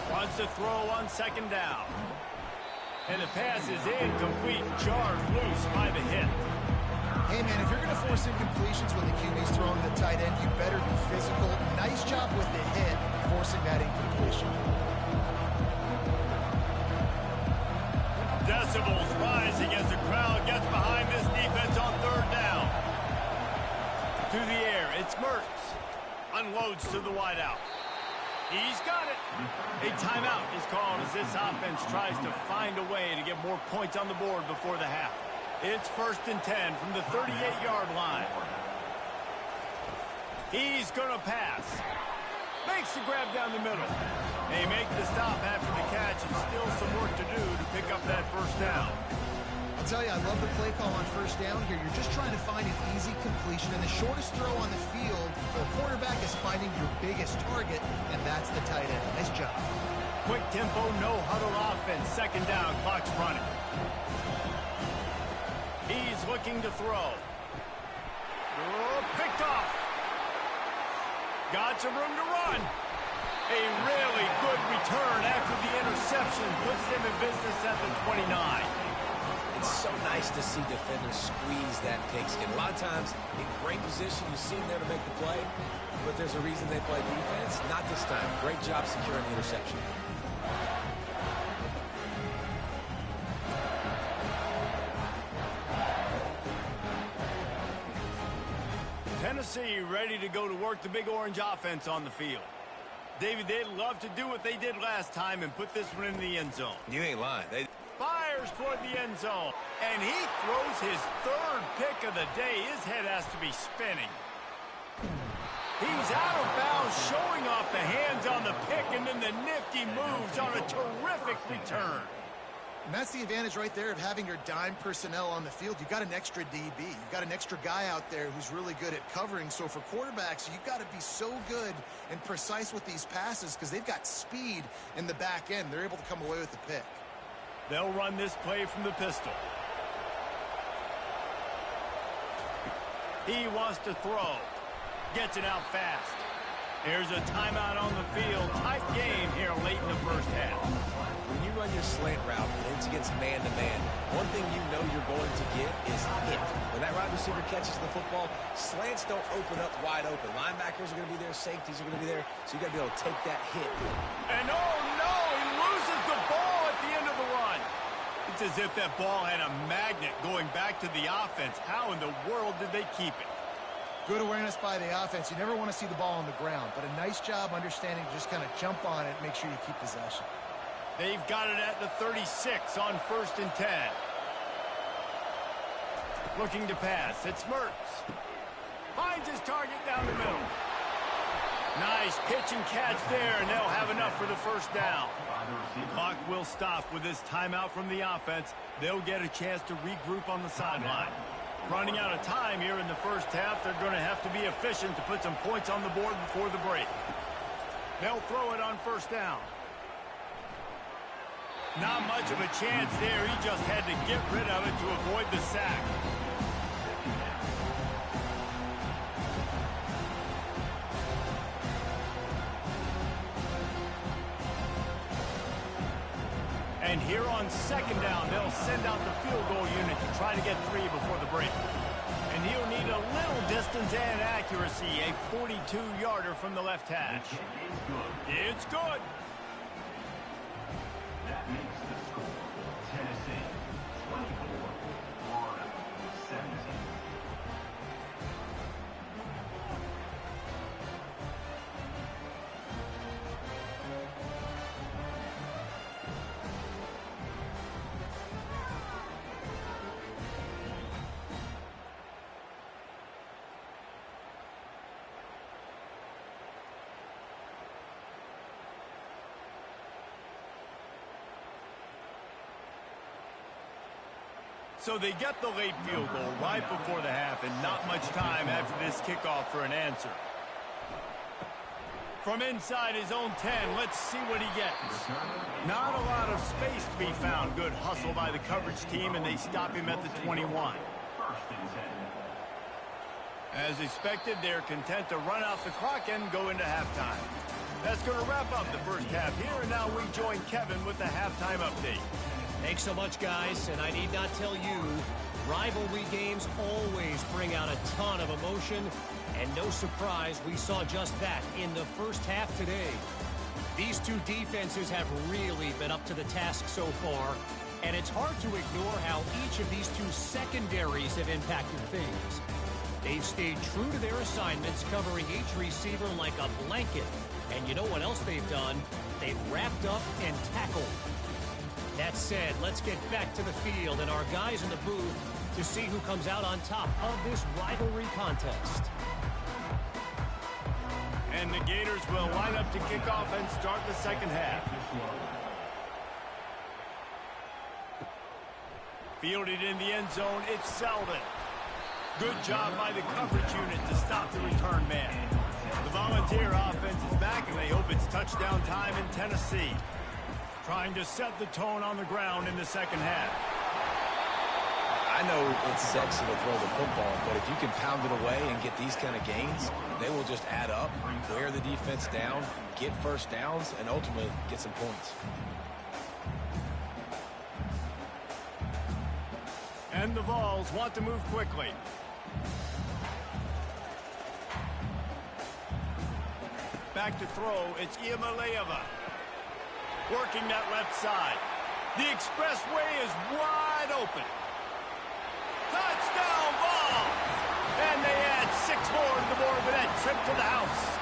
Wants to throw on 2nd down. And the pass is incomplete, jarred loose by the hit. Hey, man, if you're going to force incompletions when the QB's throwing the tight end, you better be physical. Nice job with the hit, forcing that incompletion. Decibels rising as the crowd gets behind this defense on 3rd down. To the air, it's Mertz. Unloads to the wideout. He's got it. A timeout is called as this offense tries to find a way to get more points on the board before the half. It's 1st and 10 from the 38-yard line. He's going to pass. Makes the grab down the middle. They make the stop after the catch, and still some work to do to pick up that 1st down. tell you, I love the play call on first down here. You're just trying to find an easy completion, and the shortest throw on the field for a quarterback is finding your biggest target, and that's the tight end. Nice job. Quick tempo, no huddle offense. Second down, clock's running. He's looking to throw. Oh, picked off. Got some room to run. A really good return after the interception puts them in business at the 29. It's so nice to see defenders squeeze that pigskin. A lot of times, in great position, you see them there to make the play, but there's a reason they play defense. Not this time. Great job securing the interception. Tennessee ready to go to work the Big Orange offense on the field. David, they'd love to do what they did last time and put this one in the end zone. You ain't lying. Fires toward the end zone, and he throws his third pick of the day. His head has to be spinning. He's out of bounds, showing off the hands on the pick, and then the nifty moves on a terrific return. And that's the advantage right there of having your dime personnel on the field. You've got an extra DB. You've got an extra guy out there who's really good at covering. So for quarterbacks, you've got to be so good and precise with these passes because they've got speed in the back end. They're able to come away with the pick. They'll run this play from the pistol. He wants to throw. Gets it out fast. Here's a timeout on the field. Tight game here late in the first half. When you run your slant route and it's against man-to-man, one thing you know you're going to get is hit. When that wide receiver catches the football, slants don't open up wide open. Linebackers are going to be there, safeties are going to be there, so you got to be able to take that hit. And oh no, he loses the ball at the end of the run. It's as if that ball had a magnet going back to the offense. How in the world did they keep it? Good awareness by the offense. You never want to see the ball on the ground, but a nice job understanding to just kind of jump on it, make sure you keep possession. They've got it at the 36 on 1st and 10. Looking to pass. It's Mertz. Finds his target down the middle. Nice pitch and catch there, and they'll have enough for the first down. The clock will stop with this timeout from the offense. They'll get a chance to regroup on the sideline. Running out of time here in the first half, they're going to have to be efficient to put some points on the board before the break. They'll throw it on 1st down. Not much of a chance there. He just had to get rid of it to avoid the sack. And here on 2nd down, they'll send out the field goal unit to try to get 3 before the break. And he'll need a little distance and accuracy, a 42-yarder from the left hash. It's good. That makes the score Tennessee 24, Florida 17. So they get the late field goal right before the half and not much time after this kickoff for an answer. From inside his own 10, let's see what he gets. Not a lot of space to be found. Good hustle by the coverage team, and they stop him at the 21. As expected, they're content to run out the clock and go into halftime. That's going to wrap up the first half here, and now we join Kevin with the halftime update. Thanks so much, guys, and I need not tell you, rivalry games always bring out a ton of emotion, and no surprise, we saw just that in the first half today. These two defenses have really been up to the task so far, and it's hard to ignore how each of these two secondaries have impacted things. They've stayed true to their assignments, covering each receiver like a blanket, and you know what else they've done? They've wrapped up and tackled. That said, let's get back to the field and our guys in the booth to see who comes out on top of this rivalry contest. And the Gators will line up to kick off and start the second half. Fielded in the end zone, it's Selden. Good job by the coverage unit to stop the return man. The Volunteer offense is back, and they hope it's touchdown time in Tennessee. Trying to set the tone on the ground in the second half. I know it's sexy to throw the football, but if you can pound it away and get these kind of gains, they will just add up, wear the defense down, get first downs, and ultimately get some points. And the Vols want to move quickly. Back to throw, it's Iamaleava. Working that left side. The expressway is wide open. Touchdown ball! And they add 6 more to the board with that trip to the house.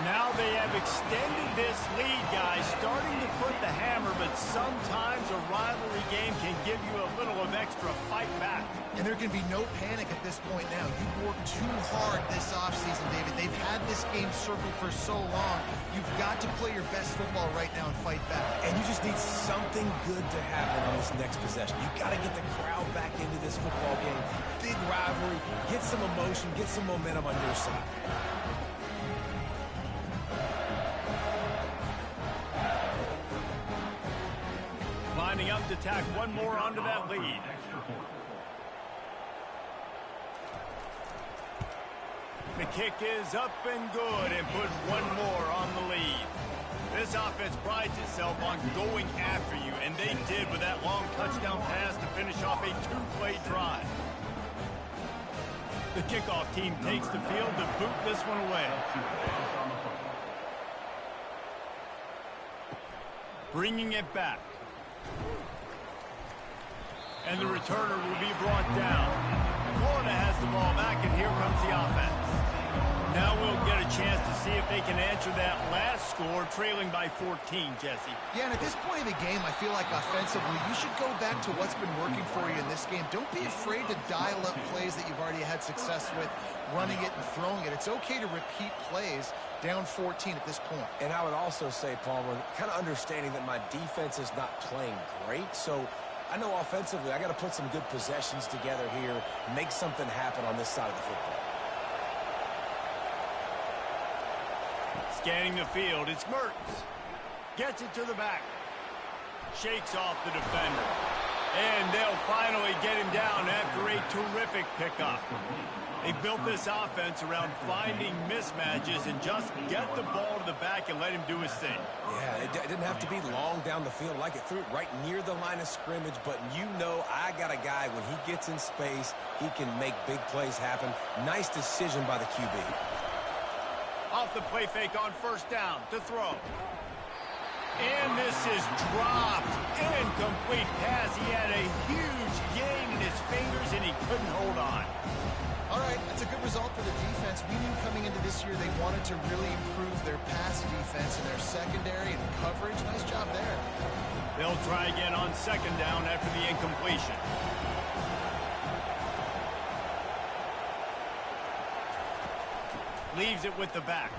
Now they have extended this lead, guys, starting to put the hammer, but sometimes a rivalry game can give you a little of extra fight back. And there can be no panic at this point now. You've worked too hard this offseason, David. They've had this game circled for so long. You've got to play your best football right now and fight back. And you just need something good to happen on this next possession. You got to get the crowd back into this football game. Big rivalry. Get some emotion. Get some momentum on your side. Lining up to tack one more onto that lead. The kick is up and good, and put one more on the lead. This offense prides itself on going after you, and they did with that long touchdown pass to finish off a 2-play drive. The kickoff team takes the field to boot this one away. Bringing it back. And the returner will be brought down. Florida has the ball back, and here comes the offense. Now we'll get a chance to see if they can answer that last score, trailing by 14, Jesse. Yeah, and at this point in the game, I feel like offensively, you should go back to what's been working for you in this game. Don't be afraid to dial up plays that you've already had success with, running it and throwing it. It's okay to repeat plays down 14 at this point. And I would also say, Palmer, kind of understanding that my defense is not playing great, so I know offensively I got to put some good possessions together here, make something happen on this side of the football. Scanning the field, it's Mertens. Gets it to the back. Shakes off the defender. And they'll finally get him down after a terrific pickup. They built this offense around finding mismatches and just get the ball to the back and let him do his thing. Yeah, it didn't have to be long down the field. Like it threw it right near the line of scrimmage, but you know I got a guy, when he gets in space, he can make big plays happen. Nice decision by the QB. Off the play fake on first down to throw. And this is dropped. Incomplete pass. He had a huge gain in his fingers, and he couldn't hold on. All right, that's a good result for the defense. We knew coming into this year they wanted to really improve their pass defense and their secondary and coverage. Nice job there. They'll try again on second down after the incompletion. Leaves it with the back.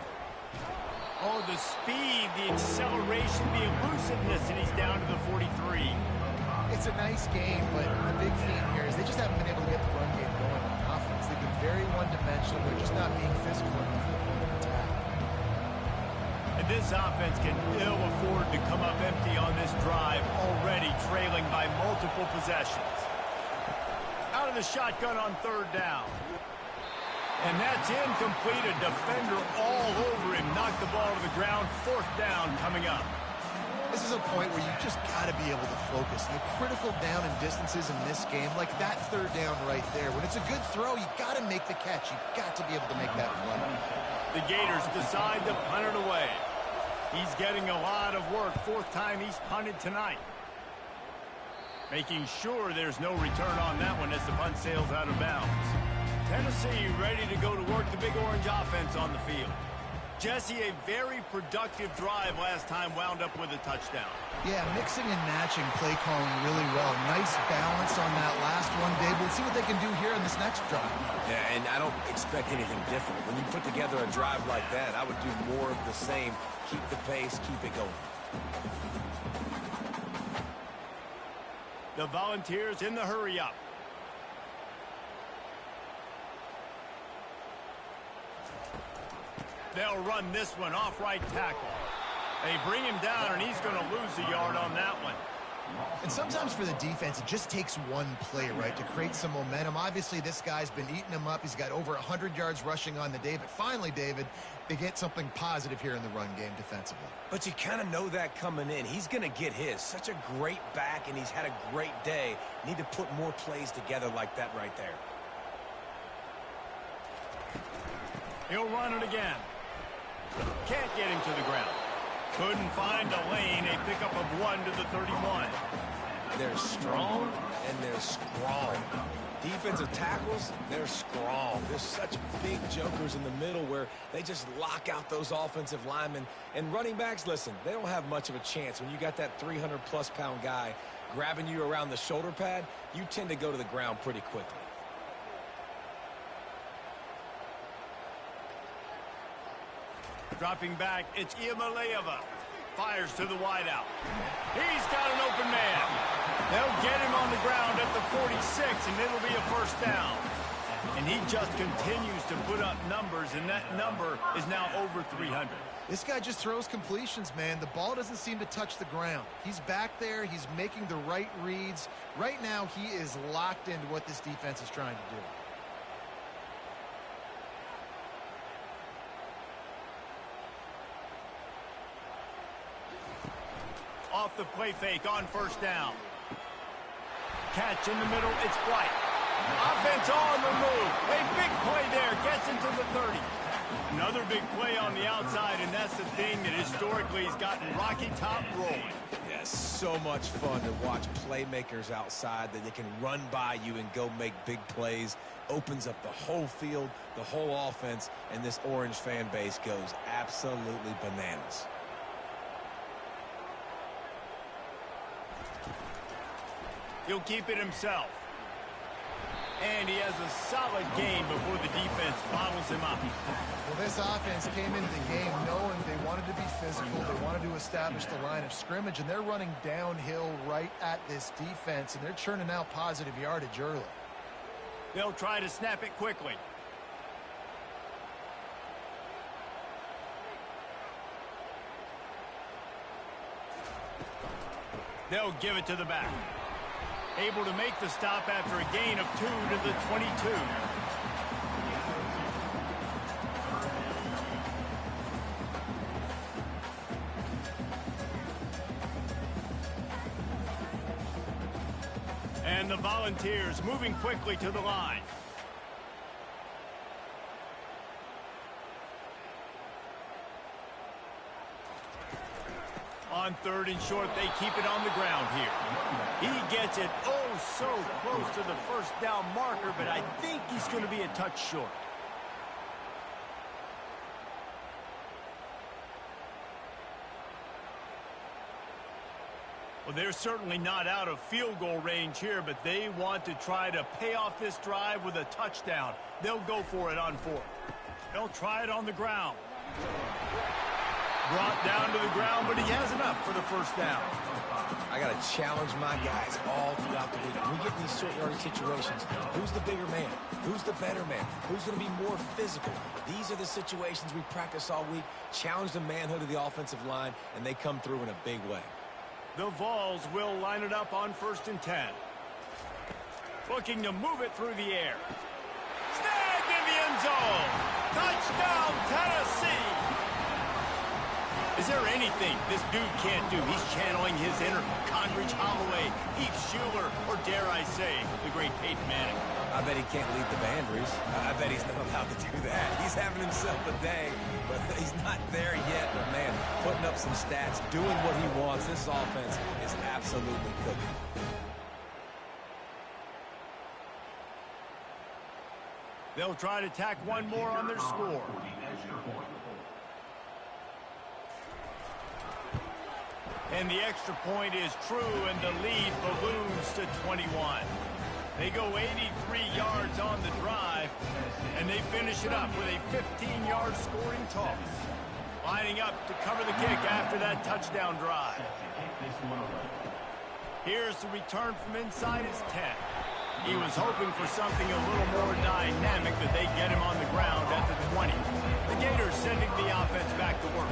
Oh, the speed, the acceleration, the elusiveness, and he's down to the 43. It's a nice game, but the big theme here is they just haven't been able to get the run game going on offense. They've been very one-dimensional. They're just not being physical enough to the point of attack. And this offense can ill afford to come up empty on this drive, already trailing by multiple possessions. Out of the shotgun on third down. And that's incomplete. A defender all over him. Knocked the ball to the ground. Fourth down coming up. This is a point where you just got to be able to focus. The critical down and distances in this game, like that third down right there. When it's a good throw, you got to make the catch. You got to be able to make that play. The Gators decide to punt it away. He's getting a lot of work. Fourth time he's punted tonight. Making sure there's no return on that one as the punt sails out of bounds. Tennessee ready to go to work the Big Orange offense on the field. Jesse, a very productive drive last time, wound up with a touchdown. Yeah, mixing and matching play calling really well. Nice balance on that last one, Dave. We'll see what they can do here in this next drive. Yeah, and I don't expect anything different. When you put together a drive like that, I would do more of the same. Keep the pace, keep it going. The Volunteers in the hurry-up. They'll run this one off right tackle. They bring him down, and he's going to lose a yard on that one. And sometimes for the defense, it just takes one play, right, to create some momentum. Obviously, this guy's been eating them up. He's got over 100 yards rushing on the day. But finally, David, they get something positive here in the run game defensively. But you kind of know that coming in. He's going to get his. Such a great back, and he's had a great day. Need to put more plays together like that right there. He'll run it again. Can't get him to the ground. Couldn't find a lane. A pickup of 1 to the 31. They're strong and they're strong. Defensive tackles, they're strong. There's such big jokers in the middle where they just lock out those offensive linemen. And running backs, listen, they don't have much of a chance. When you got that 300-plus pound guy grabbing you around the shoulder pad, you tend to go to the ground pretty quickly. Dropping back, it's Iamaleava. Fires to the wideout. He's got an open man. They'll get him on the ground at the 46, and it'll be a first down. And he just continues to put up numbers, and that number is now over 300. This guy just throws completions, man. The ball doesn't seem to touch the ground. He's back there. He's making the right reads. Right now, he is locked into what this defense is trying to do. Off the play fake on first down. Catch in the middle, it's White. Offense on the move. A big play there, gets into the 30. Another big play on the outside, and that's the thing that historically has gotten Rocky Top rolling. Yes, so much fun to watch playmakers outside that they can run by you and go make big plays. Opens up the whole field, the whole offense, and this Orange fan base goes absolutely bananas. He'll keep it himself. And he has a solid game before the defense bottles him up. Well, this offense came into the game knowing they wanted to be physical. They wanted to establish the line of scrimmage, and they're running downhill right at this defense, and they're churning out positive yardage early. They'll try to snap it quickly. They'll give it to the back. Able to make the stop after a gain of 2 to the 22. And the Volunteers moving quickly to the line. On third and short, they keep it on the ground here. He gets it so close to the first down marker, but I think he's going to be a touch short. Well, they're certainly not out of field goal range here, but they want to try to pay off this drive with a touchdown. They'll go for it on fourth. They'll try it on the ground. Brought down to the ground, but he has enough for the first down. I got to challenge my guys all throughout the week. When we get in these short yardage situations, who's the bigger man? Who's the better man? Who's going to be more physical? These are the situations we practice all week. Challenge the manhood of the offensive line, and they come through in a big way. The Vols will line it up on 1st and 10. Looking to move it through the air. Snagged in the end zone. Touchdown, Tennessee. Is there anything this dude can't do? He's channeling his inner Condridge Holloway, Heath Schuler, or dare I say, the great Peyton Manning. I bet he can't lead the band, Reese. I bet he's not allowed to do that. He's having himself a day, but he's not there yet. But, man, putting up some stats, doing what he wants. This offense is absolutely cooking. They'll try to tack one more on their score. And the extra point is true, and the lead balloons to 21. They go 83 yards on the drive, and they finish it up with a 15-yard scoring toss. Lining up to cover the kick after that touchdown drive. Here's the return from inside his 10. He was hoping for something a little more dynamic, that they get him on the ground at the 20. The Gators sending the offense back to work.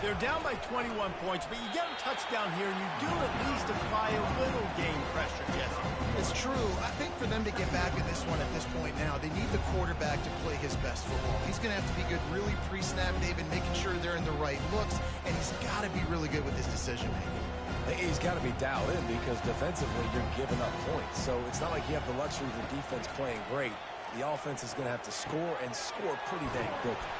They're down by 21 points, but you get a touchdown here, and you do at least apply a little game pressure, Jesse. It's true. I think for them to get back in this one at this point now, they need the quarterback to play his best football. He's going to have to be good really pre-snap, David, making sure they're in the right looks, and he's got to be really good with his decision-making. He's got to be dialed in because defensively you're giving up points. So it's not like you have the luxury of your defense playing great. The offense is going to have to score and score pretty dang quickly.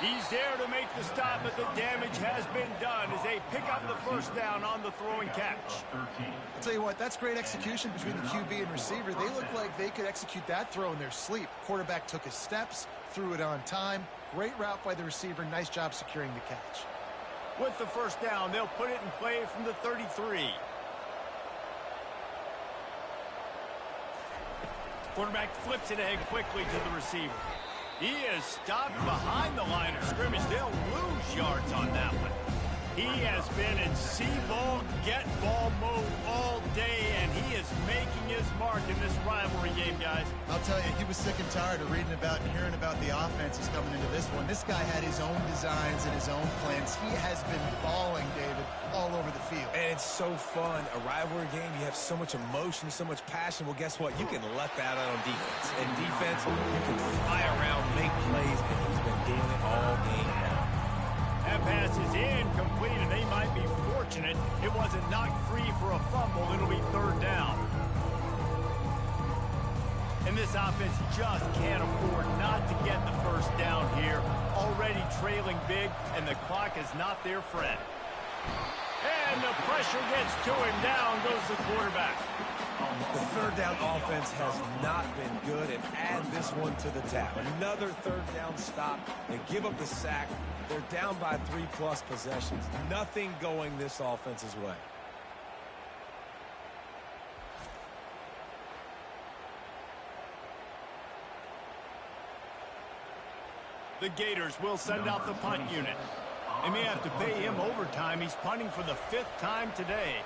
He's there to make the stop, but the damage has been done as they pick up the first down on the throw and catch. I'll tell you what, that's great execution between the QB and receiver. They look like they could execute that throw in their sleep. Quarterback took his steps, threw it on time. Great route by the receiver. Nice job securing the catch. With the first down, they'll put it in play from the 33. Quarterback flips it ahead quickly to the receiver. He is stopped behind the line of scrimmage. They'll lose yards on that one. He has been in see-ball, get-ball mode all day, and he is making his mark in this rivalry game, guys. I'll tell you, he was sick and tired of reading about and hearing about the offenses coming into this one. This guy had his own designs and his own plans. He has been balling, David, all over the field. And it's so fun. A rivalry game, you have so much emotion, so much passion. Well, guess what? You can let that out on defense. In defense, you can fly around, make plays, and he's been doing it all game long. That pass is incomplete, and they might be fortunate it wasn't knocked free for a fumble. It'll be third down. And this offense just can't afford not to get the first down here. Already trailing big, and the clock is not their friend. And the pressure gets to him. Down goes the quarterback. The third down offense has not been good, and add this one to the tab. Another third down stop. They give up the sack. They're down by 3+ possessions. Nothing going this offense's way. The Gators will send out the punt unit. They may have to pay him overtime. He's punting for the 5th time today.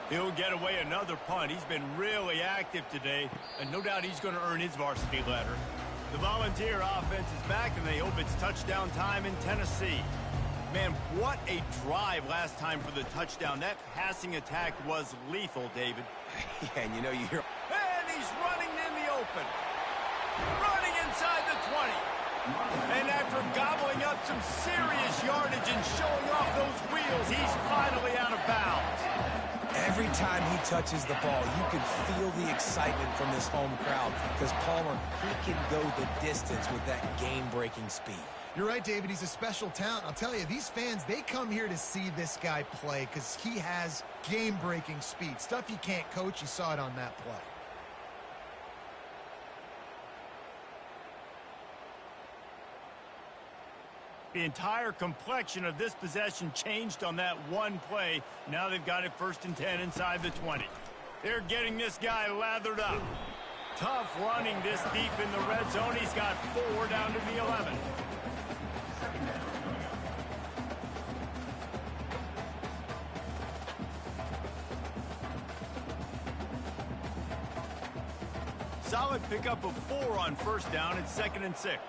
He'll get away another punt. He's been really active today, and no doubt he's going to earn his varsity letter. The Volunteer offense is back, and they hope it's touchdown time in Tennessee. Man, what a drive last time for the touchdown. That passing attack was lethal, David. Yeah, and you know, you hear... And he's running in the open. Running inside the 20. And after gobbling up some serious yardage and showing off those wheels, he's finally out of bounds. Every time he touches the ball, you can feel the excitement from this home crowd because Palmer, he can go the distance with that game-breaking speed. You're right, David. He's a special talent. I'll tell you, these fans, they come here to see this guy play because he has game-breaking speed. Stuff you can't coach. You saw it on that play. The entire complexion of this possession changed on that one play. Now they've got it 1st and 10 inside the 20. They're getting this guy lathered up. Tough running this deep in the red zone. He's got 4 down to the 11. Solid pickup of 4 on 1st down. It's 2nd and 6.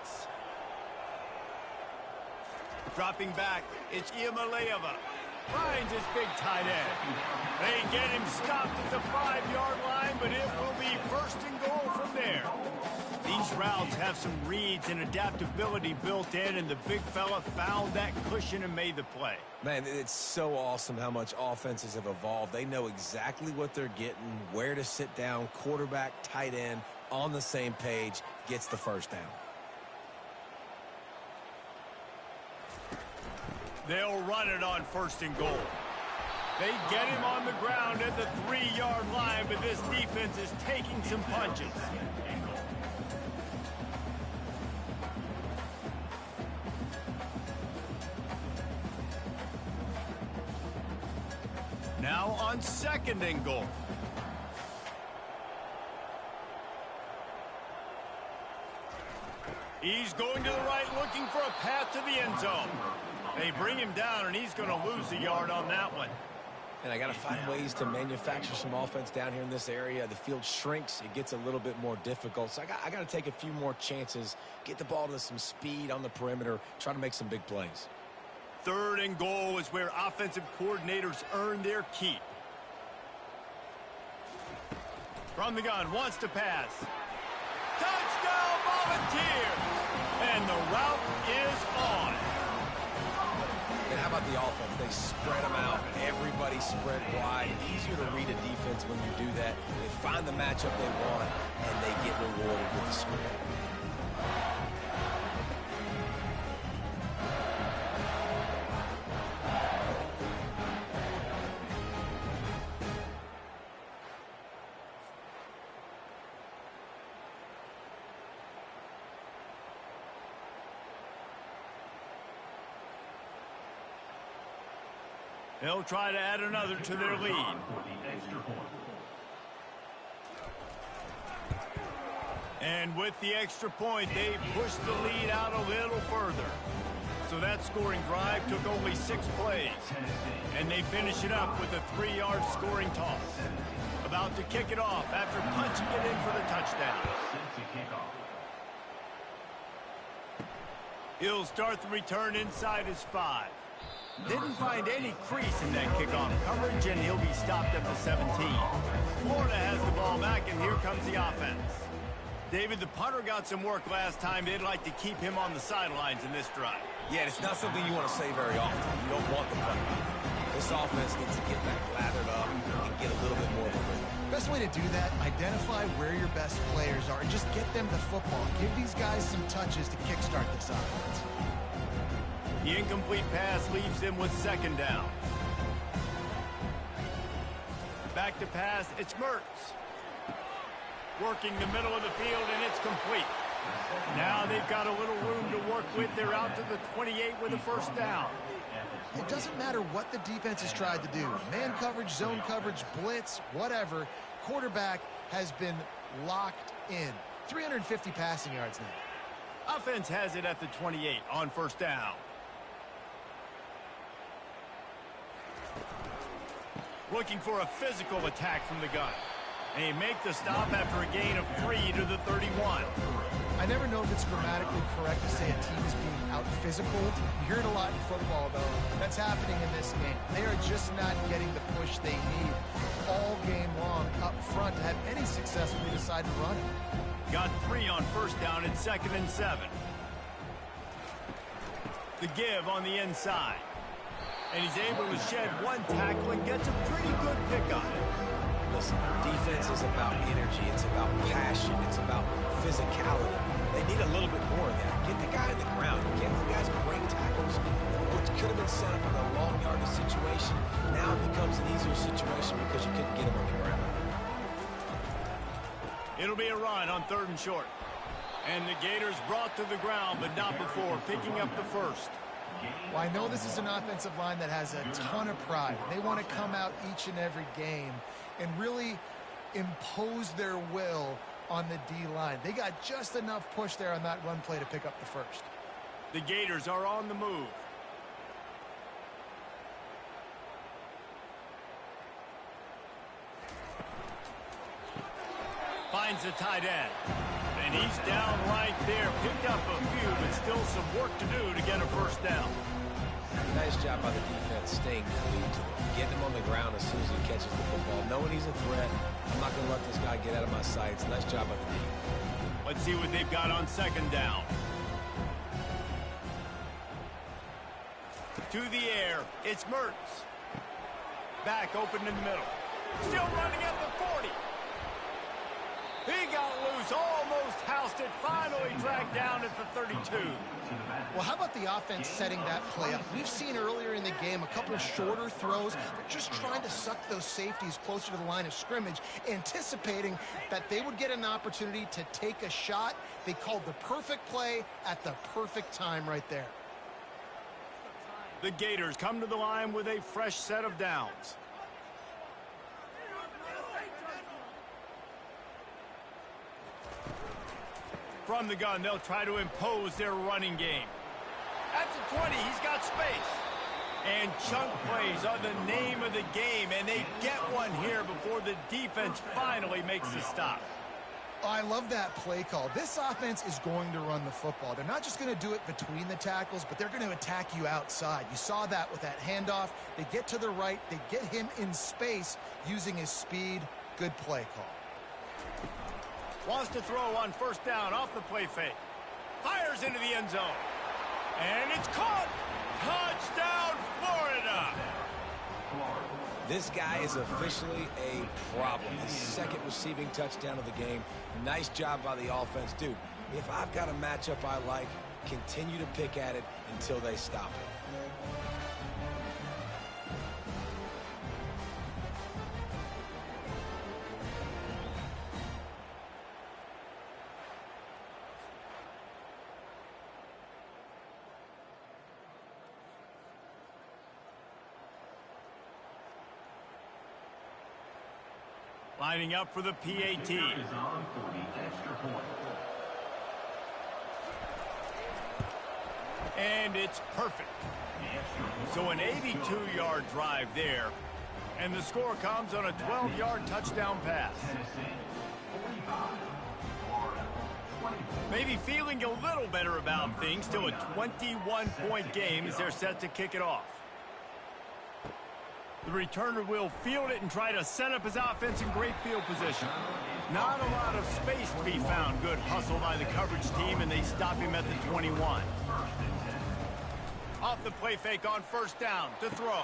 Dropping back, it's Iamaleava. Finds his big tight end. They get him stopped at the 5-yard line, but it will be 1st and goal from there. These routes have some reads and adaptability built in, and the big fella found that cushion and made the play. Man, it's so awesome how much offenses have evolved. They know exactly what they're getting, where to sit down, quarterback, tight end, on the same page, gets the first down. They'll run it on 1st and goal. They get him on the ground at the 3-yard line, but this defense is taking some punches. Now on 2nd and goal. He's going to the right, looking for a path to the end zone. They bring him down, and he's going to lose a yard on that one. And I got to find ways to manufacture some offense down here in this area. The field shrinks. It gets a little bit more difficult. So I got to take a few more chances, get the ball to some speed on the perimeter, try to make some big plays. 3rd and goal is where offensive coordinators earn their keep. From the gun, wants to pass. Touchdown, Volunteers! And the route is on. And how about the offense? They spread them out. Everybody spread wide. Easier to read a defense when you do that. They find the matchup they want, and they get rewarded with the score. They'll try to add another to their lead. And with the extra point, they push the lead out a little further. So that scoring drive took only 6 plays. And they finish it up with a 3-yard scoring toss. About to kick it off after punching it in for the touchdown. He'll start the return inside his 5. Didn't find any crease in that kickoff coverage, and he'll be stopped at the 17. Florida has the ball back, and here comes the offense. David, the punter got some work last time. They'd like to keep him on the sidelines in this drive. Yeah, it's not something you want to say very often. You don't want the punter. This offense needs to get back lathered up and get a little bit more of a rhythm. Best way to do that, identify where your best players are and just get them the football. Give these guys some touches to kickstart this offense. The incomplete pass leaves him with 2nd down. Back to pass, it's Mertz. Working the middle of the field, and it's complete. Now they've got a little room to work with. They're out to the 28 with a 1st down. It doesn't matter what the defense has tried to do. Man coverage, zone coverage, blitz, whatever. Quarterback has been locked in. 350 passing yards now. Offense has it at the 28 on 1st down. Looking for a physical attack from the gun. And they make the stop after a gain of 3 to the 31. I never know if it's grammatically correct to say a team is being out-physical. You hear it a lot in football, though. That's happening in this game. They are just not getting the push they need all game long up front to have any success when they decide to run it. Got 3 on 1st down and 2nd and 7. The give on the inside. And he's able to shed 1 tackle and gets a pretty good pick on it. Listen, defense is about energy. It's about passion. It's about physicality. They need a little bit more of that. Get the guy in the ground. Get the guys break tackles. What could have been set up in a long yardage situation now becomes an easier situation because you couldn't get him on the ground. It'll be a run on 3rd and short. And the Gators brought to the ground, but not before picking up the 1st. Well, I know this is an offensive line that has a ton of pride. They want to come out each and every game and really impose their will on the D-line. They got just enough push there on that run play to pick up the 1st. The Gators are on the move. Finds the tight end. And he's down right there. Picked up a few, but still some work to do to get a 1st down. Nice job by the defense staying glued to him. Getting him on the ground as soon as he catches the football. Knowing he's a threat, I'm not going to let this guy get out of my sights. Nice job by the D. Let's see what they've got on 2nd down. To the air, it's Mertz. Back open in the middle. Still running at the 40. He got loose, almost housed it, finally dragged down at the 32. Well, how about the offense setting that play up? We've seen earlier in the game a couple of shorter throws. They're just trying to suck those safeties closer to the line of scrimmage, anticipating that they would get an opportunity to take a shot. They called the perfect play at the perfect time right there. The Gators come to the line with a fresh set of downs. From the gun, they'll try to impose their running game. At the 20, he's got space. And chunk plays are the name of the game, and they get one here before the defense finally makes the stop. I love that play call. This offense is going to run the football. They're not just going to do it between the tackles, but they're going to attack you outside. You saw that with that handoff. They get to the right. They get him in space using his speed. Good play call. Wants to throw on first down off the play fake. Fires into the end zone. And it's caught. Touchdown, Florida. This guy is officially a problem. His second receiving touchdown of the game. Nice job by the offense. Dude, if I've got a matchup I like, continue to pick at it until they stop it. Lining up for the PAT. And it's perfect. So an 82-yard drive there. And the score comes on a 12-yard touchdown pass. Maybe feeling a little better about things. Still a 21-point game as they're set to kick it off. The returner will field it and try to set up his offense in great field position. Not a lot of space to be found. Good hustle by the coverage team, and they stop him at the 21. Off the play fake on first down to throw.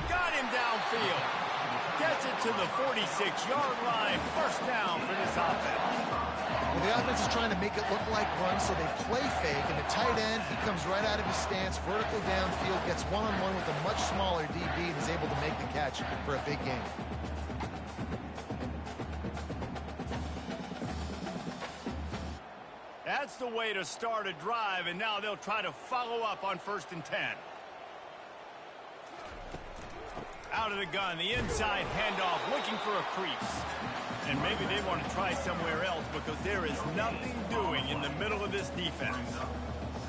Got him downfield. Gets it to the 46-yard line. First down for this offense. Well, the offense is trying to make it look like run, so they play fake, and the tight end, he comes right out of his stance, vertical downfield, gets one-on-one with a much smaller DB, and is able to make the catch for a big gain. That's the way to start a drive, and now they'll try to follow up on 1st and 10. Out of the gun, the inside handoff, looking for a crease. And maybe they want to try somewhere else because there is nothing doing in the middle of this defense.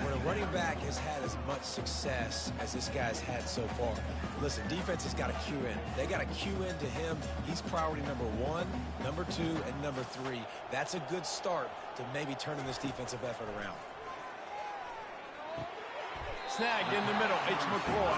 When a running back has had as much success as this guy's had so far, listen, defense has got to cue in. They got to cue in to him. He's priority number 1, number 2, and number 3. That's a good start to maybe turning this defensive effort around. Snagged in the middle. It's McCoy.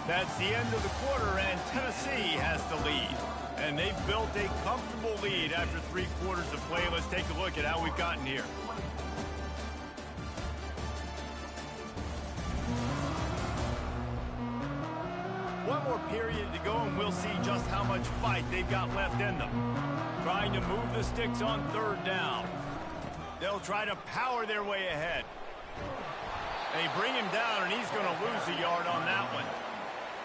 That's the end of the quarter, and Tennessee has the lead. And they've built a comfortable lead after 3 quarters of play. Let's take a look at how we've gotten here. One more period to go, and we'll see just how much fight they've got left in them. Trying to move the sticks on 3rd down. They'll try to power their way ahead. They bring him down, and he's going to lose a yard on that one.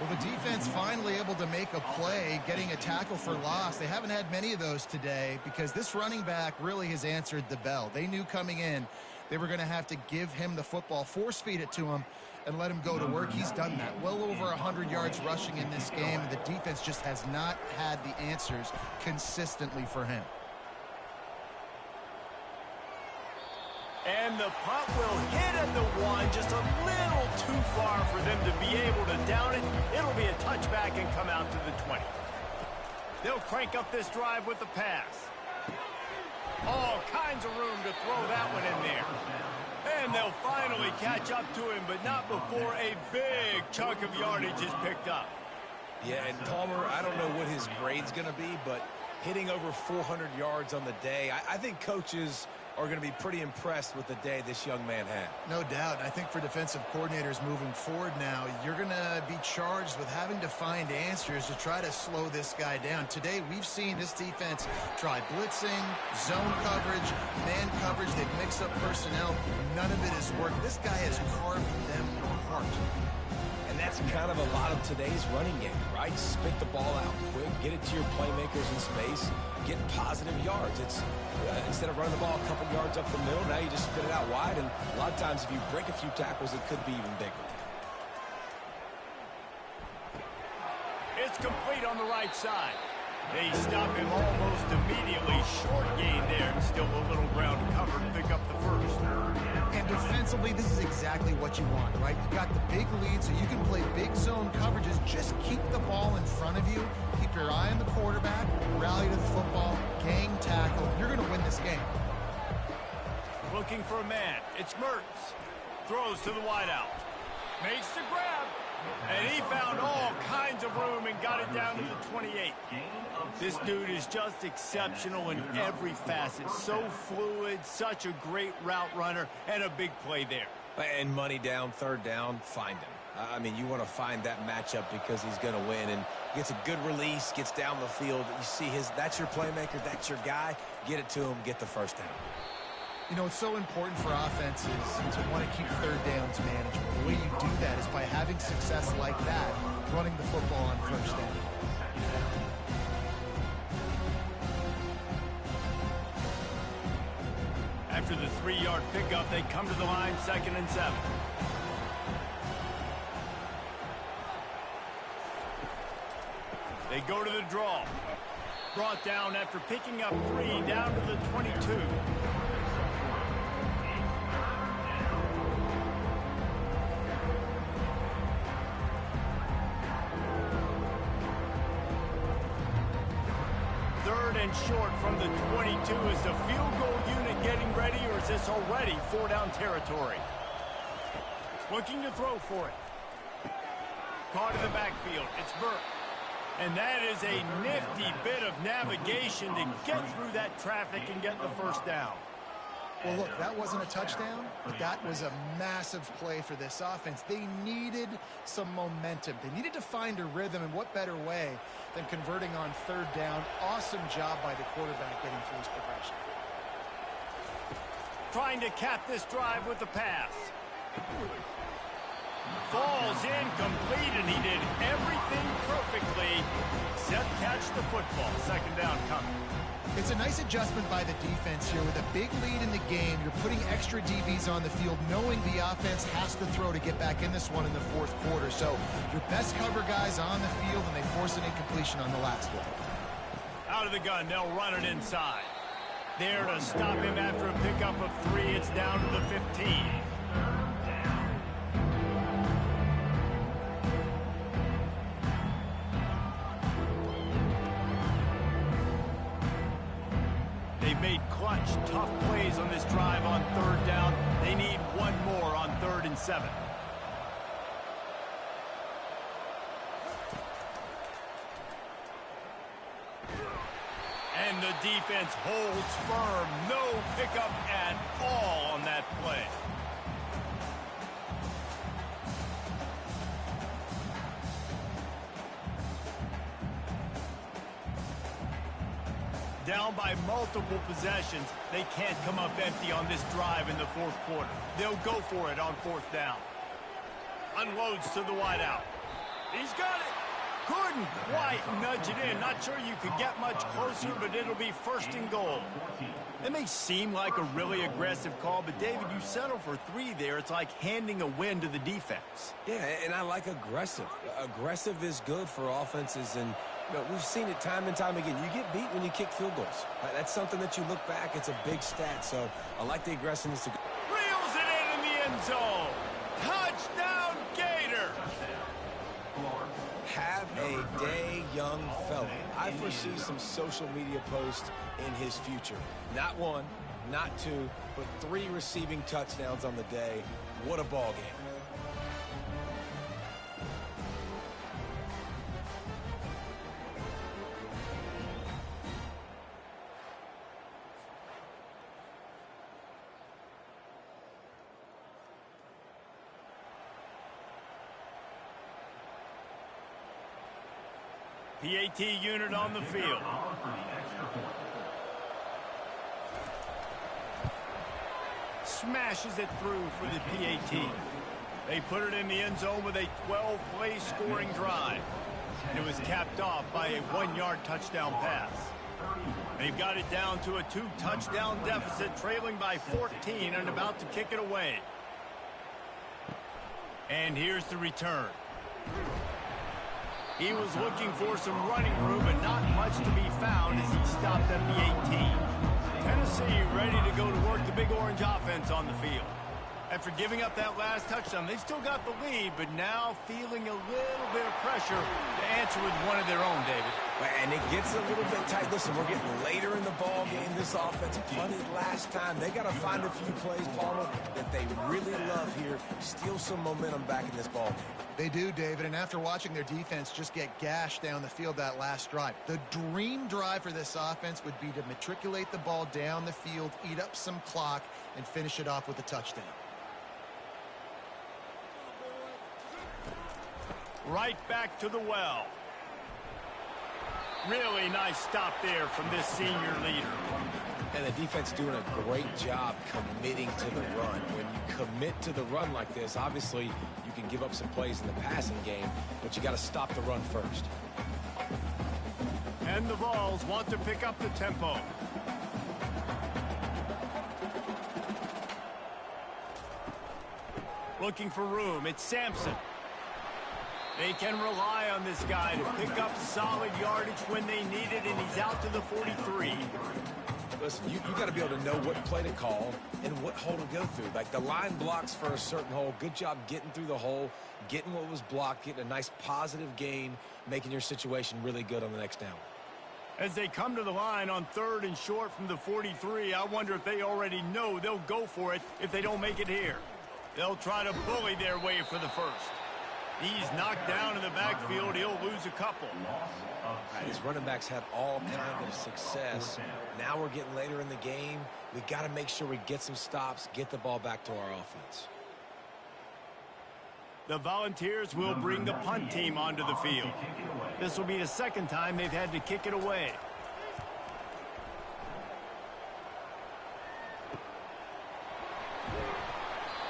Well, the defense finally able to make a play, getting a tackle for loss. They haven't had many of those today because this running back really has answered the bell. They knew coming in they were going to have to give him the football, force feed it to him, and let him go to work. He's done that. Well over 100 yards rushing in this game. The defense just has not had the answers consistently for him. And the punt will hit at the 1, just a little too far for them to be able to down it. It'll be a touchback and come out to the 20. They'll crank up this drive with the pass. All kinds of room to throw that one in there. And they'll finally catch up to him, but not before a big chunk of yardage is picked up. Yeah, and Palmer, I don't know what his grade's going to be, but hitting over 400 yards on the day, I think coaches are going to be pretty impressed with the day this young man had. No doubt. I think for defensive coordinators moving forward now, you're going to be charged with having to find answers to try to slow this guy down. Today, we've seen this defense try blitzing, zone coverage, man coverage. They've mixed up personnel. None of it has worked. This guy has carved them apart. And that's kind of a lot of today's running game, right? Spit the ball out quick, get it to your playmakers in space, get positive yards. It's instead of running the ball a couple yards up the middle, now you just spit it out wide, and a lot of times if you break a few tackles, it could be even bigger. complete on the right side. They stop him almost immediately. Short gain there, and still a little ground to cover to pick up the first. And defensively, this is exactly what you want, right? You got the big lead, so you can play big zone coverages. Just keep the ball in front of you. Keep your eye on the quarterback. Rally to the football. Gang tackle. You're going to win this game. Looking for a man. It's Mertz. Throws to the wideout. Makes the grab. And he found all kinds of room and got it down to the 28. This dude is just exceptional in every facet. So fluid, such a great route runner, and a big play there. And money down, third down, find him. I mean, you want to find that matchup because he's going to win, and gets a good release, gets down the field. You see that's your playmaker, that's your guy. Get it to him, get the first down. You know, it's so important for offenses to want to keep third downs manageable. The way you do that is by having success like that, running the football on first down. After the 3-yard pickup, they come to the line, 2nd and 7. They go to the draw. Brought down after picking up 3 down to the 22. And short from the 22. Is the field goal unit getting ready, or is this already 4-down territory? Looking to throw for it. Caught in the backfield. It's Burke. And that is a nifty bit of navigation to get through that traffic and get the first down. Well, look, that wasn't a touchdown, but that was a massive play for this offense. They needed some momentum. They needed to find a rhythm, and what better way than converting on third down. Awesome job by the quarterback getting through his progression. Trying to cap this drive with the pass. Falls incomplete, and he did everything perfectly except catch the football. 2nd down coming. It's a nice adjustment by the defense here. With a big lead in the game, you're putting extra DBs on the field, knowing the offense has to throw to get back in this one in the 4th quarter. So your best cover guys on the field, and they force an incompletion on the last one. Out of the gun, they'll run it inside. There to stop him after a pickup of 3. It's down to the 15. They've made clutch, tough plays on this drive on 3rd down. They need one more on 3rd and 7. And the defense holds firm. No pickup at all on that play. Down by multiple possessions, they can't come up empty on this drive in the 4th quarter. They'll go for it on 4th down. Unloads to the wideout. He's got it. Couldn't quite nudge it in. Not sure you could get much closer, but it'll be 1st and goal. It may seem like a really aggressive call, but David, you settle for 3 there. It's like handing a win to the defense. Yeah, and I like aggressive. Aggressive is good for offenses, and we've seen it time and time again. You get beat when you kick field goals. That's something that you look back. It's a big stat, so I like the aggressiveness. Reels it in the end zone. Touchdown, Gator. Have a day, young fella. I foresee some social media posts in his future. Not 1, not 2, but 3 receiving touchdowns on the day. What a ball game. PAT unit on the field. Smashes it through for the PAT. They put it in the end zone with a 12-play scoring drive. It was capped off by a 1-yard touchdown pass. They've got it down to a 2-touchdown deficit, trailing by 14 and about to kick it away. And here's the return. He was looking for some running room, but not much to be found as he stopped at the 18. Tennessee ready to go to work the Big Orange offense on the field. After giving up that last touchdown, they still got the lead, but now feeling a little bit of pressure to answer with one of their own, David. And it gets a little bit tight. Listen, we're getting later in the ball game. This offense punted last time. They got to find a few plays, Palmer, that they really love here. Steal some momentum back in this ball game. They do, David, and after watching their defense just get gashed down the field that last drive, the dream drive for this offense would be to matriculate the ball down the field, eat up some clock, and finish it off with a touchdown. Right back to the well. Really nice stop there from this senior leader. And the defense doing a great job committing to the run. When you commit to the run like this, obviously you can give up some plays in the passing game, but you got to stop the run first. And the Vols want to pick up the tempo. Looking for room. It's Sampson. They can rely on this guy to pick up solid yardage when they need it, and he's out to the 43. Listen, you got to be able to know what play to call and what hole to go through. Like the line blocks for a certain hole. Good job getting through the hole, getting what was blocked, getting a nice positive gain, making your situation really good on the next down. As they come to the line on 3rd and short from the 43, I wonder if they already know they'll go for it if they don't make it here. They'll try to bully their way for the first. He's knocked down in the backfield. He'll lose a couple. His running backs had all kinds of success. Now we're getting later in the game. We've got to make sure we get some stops, get the ball back to our offense. The Volunteers will bring the punt team onto the field. This will be the second time they've had to kick it away.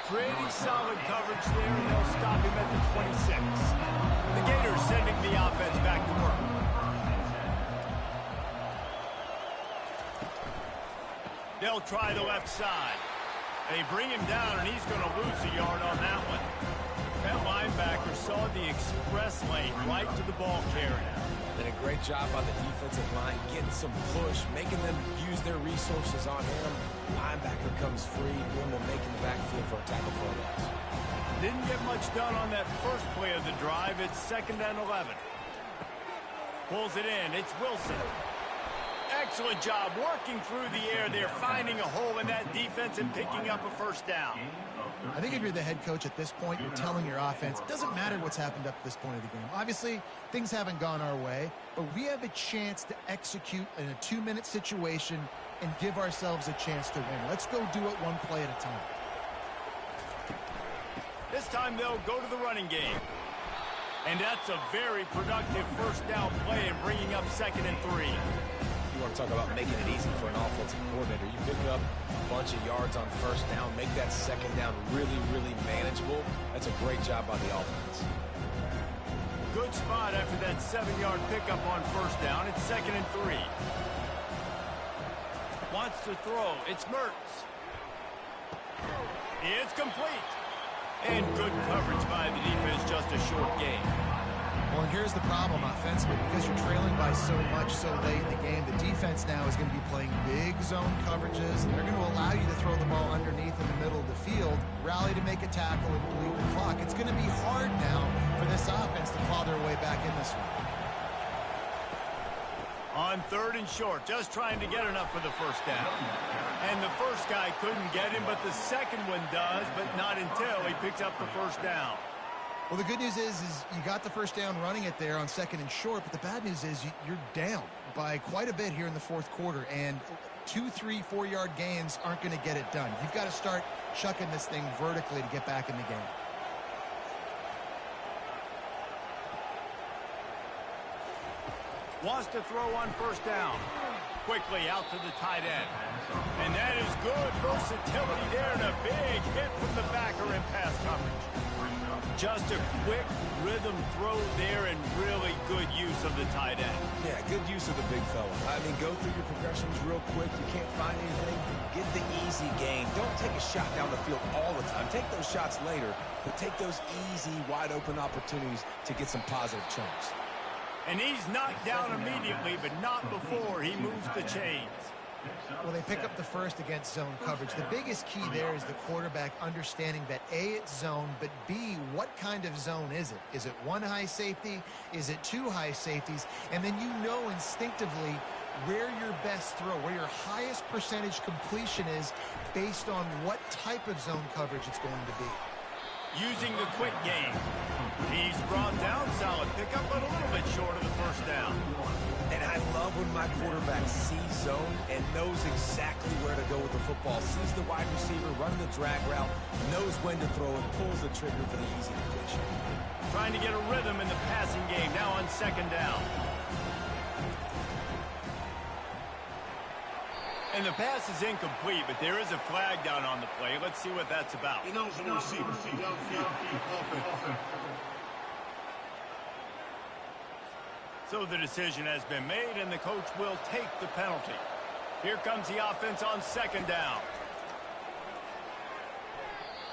Pretty solid coverage there, and they'll stop him at the 26. The Gators sending the offense back to work. They'll try the left side. They bring him down, and he's going to lose a yard on that one. That linebacker saw the express lane right to the ball carrier. Did a great job on the defensive line, getting some push, making them use their resources on him. Linebacker comes free, boom, and making the backfield for a tackle for a loss. Didn't get much done on that first play of the drive. It's 2nd and 11. Pulls it in. It's Wilson. Excellent job working through the air there, finding a hole in that defense and picking up a first down. I think if you're the head coach at this point, you're telling your offense, it doesn't matter what's happened up to this point of the game. Obviously, things haven't gone our way, but we have a chance to execute in a 2-minute situation and give ourselves a chance to win. Let's go do it one play at a time. This time they'll go to the running game. And that's a very productive first down play and bringing up 2nd and 3. You want to talk about making it easy for an offensive coordinator. You pick up a bunch of yards on first down, make that second down really, really manageable. That's a great job by the offense. Good spot after that 7-yard pickup on first down. It's 2nd and 3. Wants to throw. It's Mertz. It's complete. And good coverage by the defense, just a short gain. Well, and here's the problem offensively. Because you're trailing by so much so late in the game, the defense now is going to be playing big zone coverages, and they're going to allow you to throw the ball underneath in the middle of the field, rally to make a tackle, and bleed the clock. It's going to be hard now for this offense to claw their way back in this one. On 3rd and short, just trying to get enough for the first down. And the first guy couldn't get him, but the second one does, but not until he picks up the first down. Well, the good news is you got the first down running it there on 2nd and short, but the bad news is you're down by quite a bit here in the 4th quarter, and 2, 3, 4-yard gains aren't going to get it done. You've got to start chucking this thing vertically to get back in the game. Wants to throw on first down. Quickly out to the tight end. And that is good versatility there, and a big hit from the backer in pass coverage. Just a quick rhythm throw there and really good use of the tight end. Yeah, good use of the big fella. I mean, go through your progressions real quick. You can't find anything. Get the easy gain. Don't take a shot down the field all the time. Take those shots later, but take those easy, wide-open opportunities to get some positive chunks. And he's knocked down immediately, but not before he moves the chains. Well, they pick up the first against zone coverage. The biggest key there is the quarterback understanding that A, it's zone, but B, what kind of zone is it? Is it one high safety? Is it two high safeties? And then you know instinctively where your best throw, where your highest percentage completion is based on what type of zone coverage it's going to be. Using the quick game. He's brought down solid pickup, but a little bit short of the first down. And I love when my quarterback sees zone and knows exactly where to go with the football. Sees the wide receiver running the drag route, knows when to throw it, pulls the trigger for the easy completion. Trying to get a rhythm in the passing game, now on second down. And the pass is incomplete, but there is a flag down on the play. Let's see what that's about. So the decision has been made, and the coach will take the penalty. Here comes the offense on second down.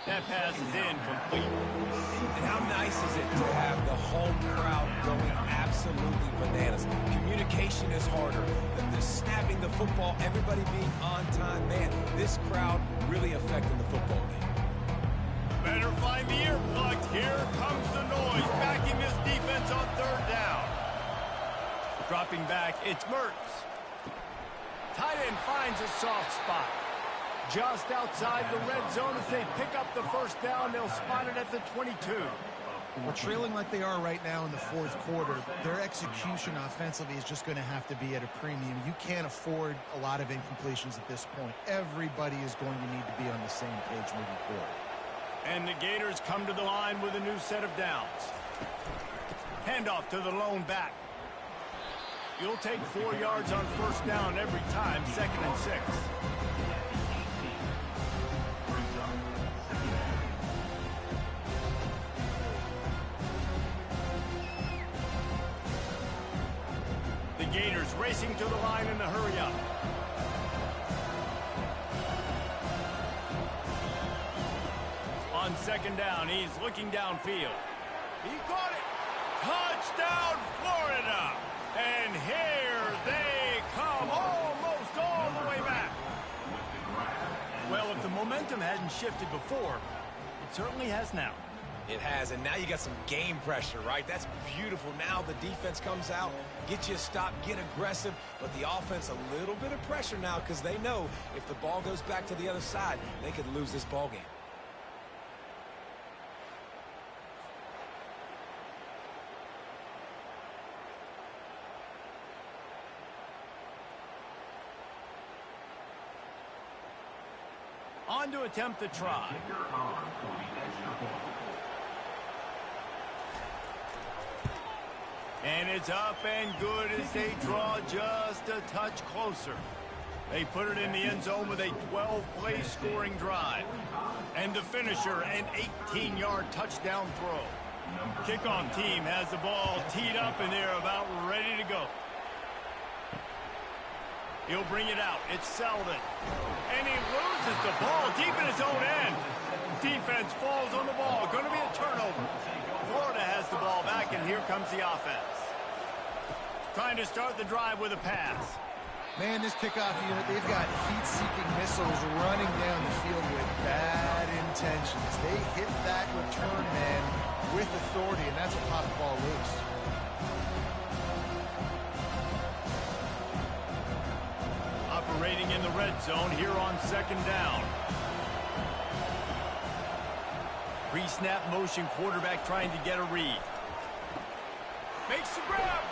That pass is incomplete. And how nice is it to have the home crowd going absolutely bananas? Communication is harder. The snapping the football, everybody being on time. Man, this crowd really affecting the football game. Better find the earplugs. Here comes the noise, backing this defense on third down. Dropping back, it's Mertz. Tight end finds a soft spot. Just outside the red zone as they pick up the first down. They'll spot it at the 22. Well, trailing like they are right now in the fourth quarter, their execution offensively is just going to have to be at a premium. You can't afford a lot of incompletions at this point. Everybody is going to need to be on the same page moving forward. And the Gators come to the line with a new set of downs. Handoff to the lone back. You'll take 4 yards on first down every time, 2nd and 6. The Gators racing to the line in a hurry up. On second down, he's looking downfield. He caught it. Touchdown, Florida. And here they come, almost all the way back. Well, if the momentum hadn't shifted before, it certainly has now. It has, and now you got some game pressure, right? That's beautiful. Now the defense comes out, get you a stop, get aggressive, but the offense a little bit of pressure now because they know if the ball goes back to the other side, they could lose this ball game. On to attempt the try. And it's up and good as they draw just a touch closer. They put it in the end zone with a 12-play scoring drive. And the finisher, an 18-yard touchdown throw. Kickoff team has the ball teed up and they're about ready to go. He'll bring it out. It's Selden. And he loses the ball deep in his own end. Defense falls on the ball. Going to be a turnover. Florida has the ball back, and here comes the offense. Trying to start the drive with a pass. Man, this kickoff unit, they've got heat-seeking missiles running down the field with bad intentions. They hit that return man with authority, and that's what popped the ball loose. Operating in the red zone here on second down. Pre-snap motion, quarterback trying to get a read. Makes the grab,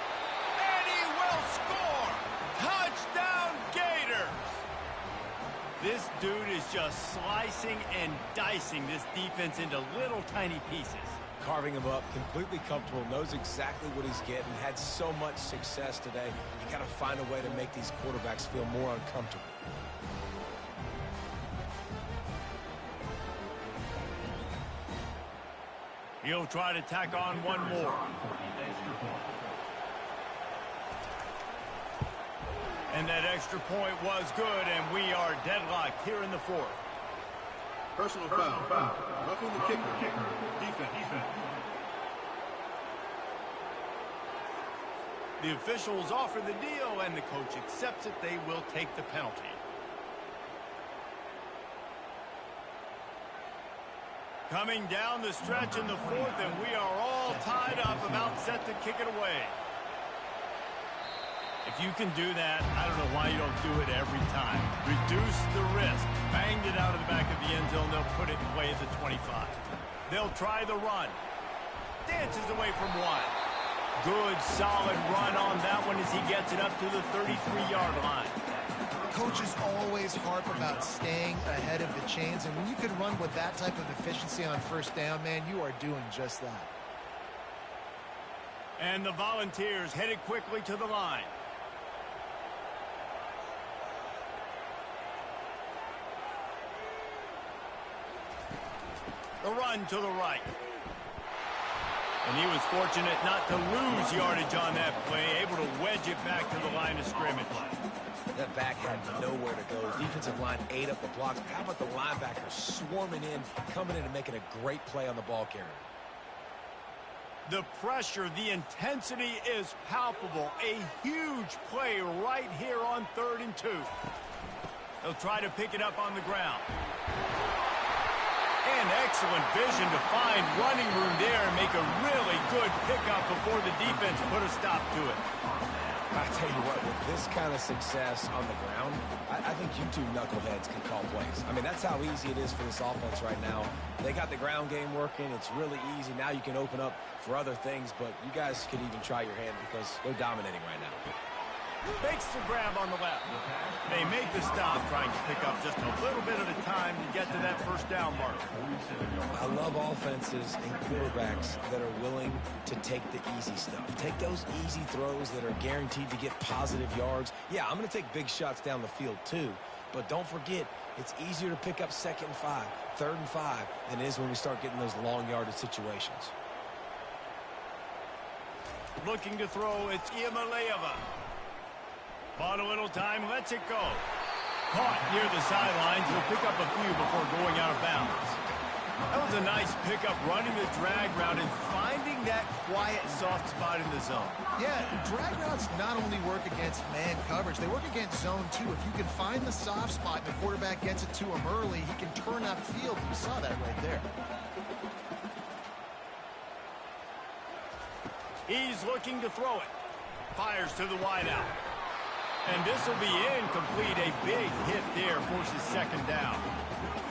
and he will score! Touchdown, Gators! This dude is just slicing and dicing this defense into little tiny pieces. Carving him up, completely comfortable, knows exactly what he's getting, had so much success today. You got to find a way to make these quarterbacks feel more uncomfortable. He'll try to tack on one more. And that extra point was good, and we are deadlocked here in the fourth. Personal foul. Roughing the kicker. Defense. The officials offer the deal, and the coach accepts it. They will take the penalty. Coming down the stretch in the fourth, and we are all tied up, about set to kick it away. If you can do that, I don't know why you don't do it every time. Reduce the risk. Banged it out of the back of the end zone. They'll put it in play at the 25. They'll try the run. Dances away from one. Good, solid run on that one as he gets it up to the 33-yard line. Coaches always harp about staying ahead of the chains, and when you can run with that type of efficiency on first down, man, you are doing just that. And the Volunteers headed quickly to the line. The run to the right. And he was fortunate not to lose yardage on that play, able to wedge it back to the line of scrimmage. That back had nowhere to go. Defensive line ate up the blocks. How about the linebackers swarming in, coming in and making a great play on the ball carrier? The pressure, the intensity is palpable. A huge play right here on 3rd and 2. They'll try to pick it up on the ground. And excellent vision to find running room there and make a really good pickup before the defense put a stop to it. I tell you what, with this kind of success on the ground, I think you two knuckleheads can call plays. I mean, that's how easy it is for this offense right now. They got the ground game working. It's really easy. Now you can open up for other things, but you guys could even try your hand because they're dominating right now. Makes the grab on the left. They make the stop, trying to pick up just a little bit at a time to get to that first down marker. I love offenses and quarterbacks that are willing to take the easy stuff. Take those easy throws that are guaranteed to get positive yards. Yeah, I'm going to take big shots down the field too, but don't forget, it's easier to pick up 2nd and 5, 3rd and 5 than it is when we start getting those long yardage situations. Looking to throw, it's Iamaleava. Bought a little time, lets it go. Caught near the sidelines. Will pick up a few before going out of bounds. That was a nice pickup, running the drag route and finding that quiet, soft spot in the zone. Yeah, drag routes not only work against man coverage, they work against zone too. If you can find the soft spot and the quarterback gets it to him early, he can turn upfield. You saw that right there. He's looking to throw it. Fires to the wideout. And this will be incomplete. A big hit there, forces 2nd down.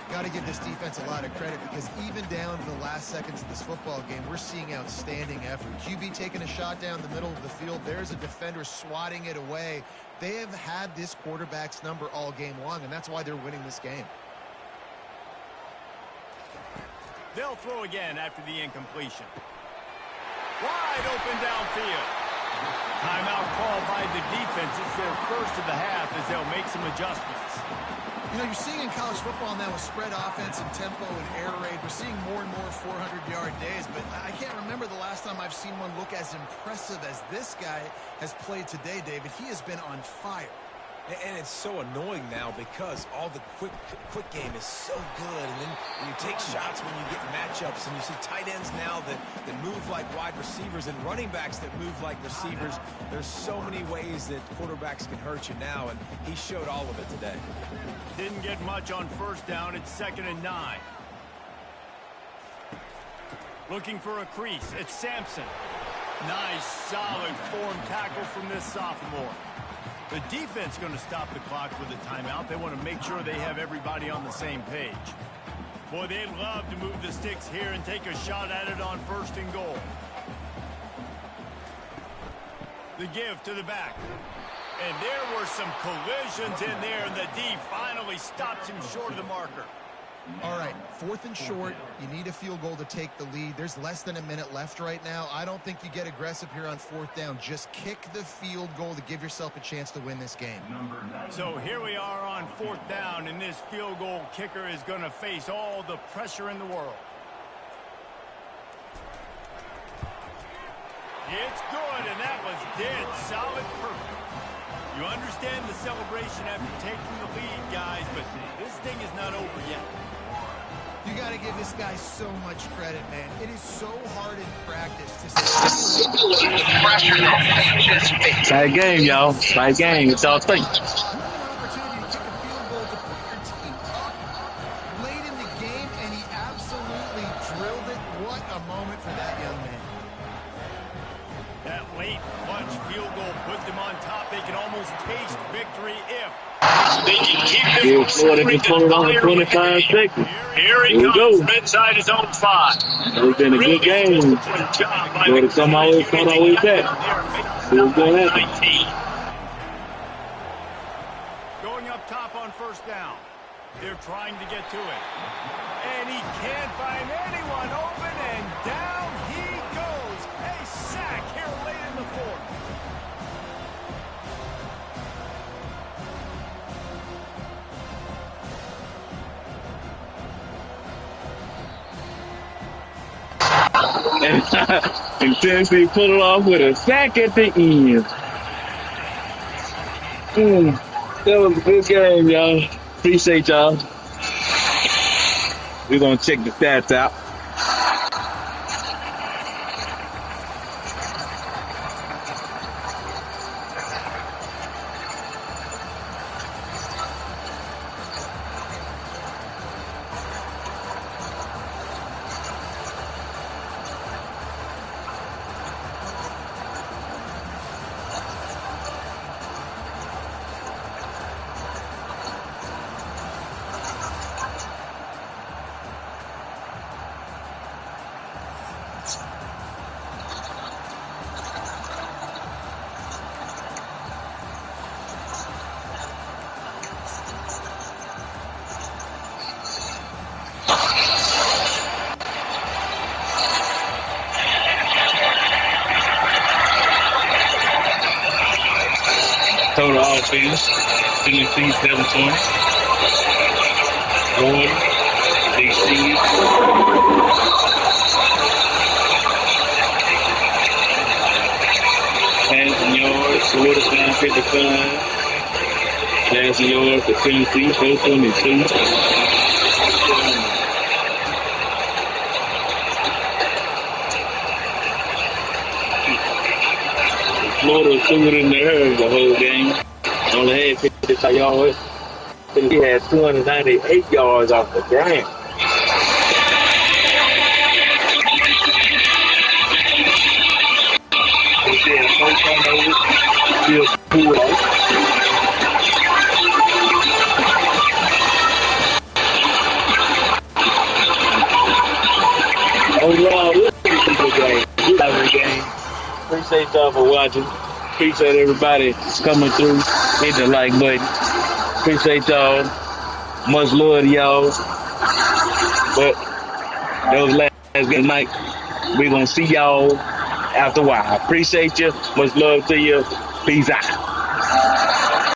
Got to give this defense a lot of credit because even down to the last seconds of this football game, we're seeing outstanding effort. QB taking a shot down the middle of the field. There's a defender swatting it away. They have had this quarterback's number all game long, and that's why they're winning this game. They'll throw again after the incompletion. Wide open downfield. Timeout called by the defense. It's their first of the half as they'll make some adjustments. You know, you're seeing in college football now with spread offense and tempo and air raid, we're seeing more and more 400-yard days, but I can't remember the last time I've seen one look as impressive as this guy has played today, David. He has been on fire. And it's so annoying now because all the quick game is so good. And then you take shots when you get matchups, and you see tight ends now that move like wide receivers and running backs that move like receivers. There's so many ways that quarterbacks can hurt you now, and he showed all of it today. Didn't get much on first down. It's 2nd and 9. Looking for a crease. It's Sampson. Nice, solid form tackle from this sophomore. The defense going to stop the clock with a timeout. They want to make sure they have everybody on the same page. Boy, they'd love to move the sticks here and take a shot at it on 1st and goal. The give to the back. And there were some collisions in there, and the D finally stops him short of the marker. All right, 4th and short. You need a field goal to take the lead. There's less than a minute left right now. I don't think you get aggressive here on 4th down. Just kick the field goal to give yourself a chance to win this game. So here we are on 4th down, and this field goal kicker is going to face all the pressure in the world. It's good, and that was dead solid, perfect. You understand the celebration after taking the lead, guys, but this thing is not over yet. You got to give this guy so much credit, man. It is so hard in practice to Tight game, y'all. Tight game. It's all think. You have an opportunity to kick a field goal to put your team up late in the game, and he absolutely drilled it. What a moment for that young man. That late clutch field goal put them on top. They can almost taste victory if They can keep this one on 25 seconds. Here he goes. Inside his own 5. It's been a good game. Florida come always back. What's going to happen? going up top on first down. They're trying to get to it. And he can't find anyone open, and down he goes. A sack here late in the fourth. And Tennessee pulled it off with a sack at the end. That was a good game, y'all. Appreciate y'all. We're going to check the stats out. Total offense, Tennessee 7 points. Gordon, big Steve. Passing yards, Florida 555. Passing yards for Tennessee, 422. Florida was shooting in the air the whole game. Only had 55 yards. He had 298 yards off the ground. He had 4 turnovers. Still pulled off. Overall, this is a good game. Good game. Appreciate y'all for watching. Appreciate everybody coming through. Hit the like button. Appreciate y'all. Much love to y'all. But that was last good night. We're going to see y'all after a while. Appreciate you. Much love to you. Peace out.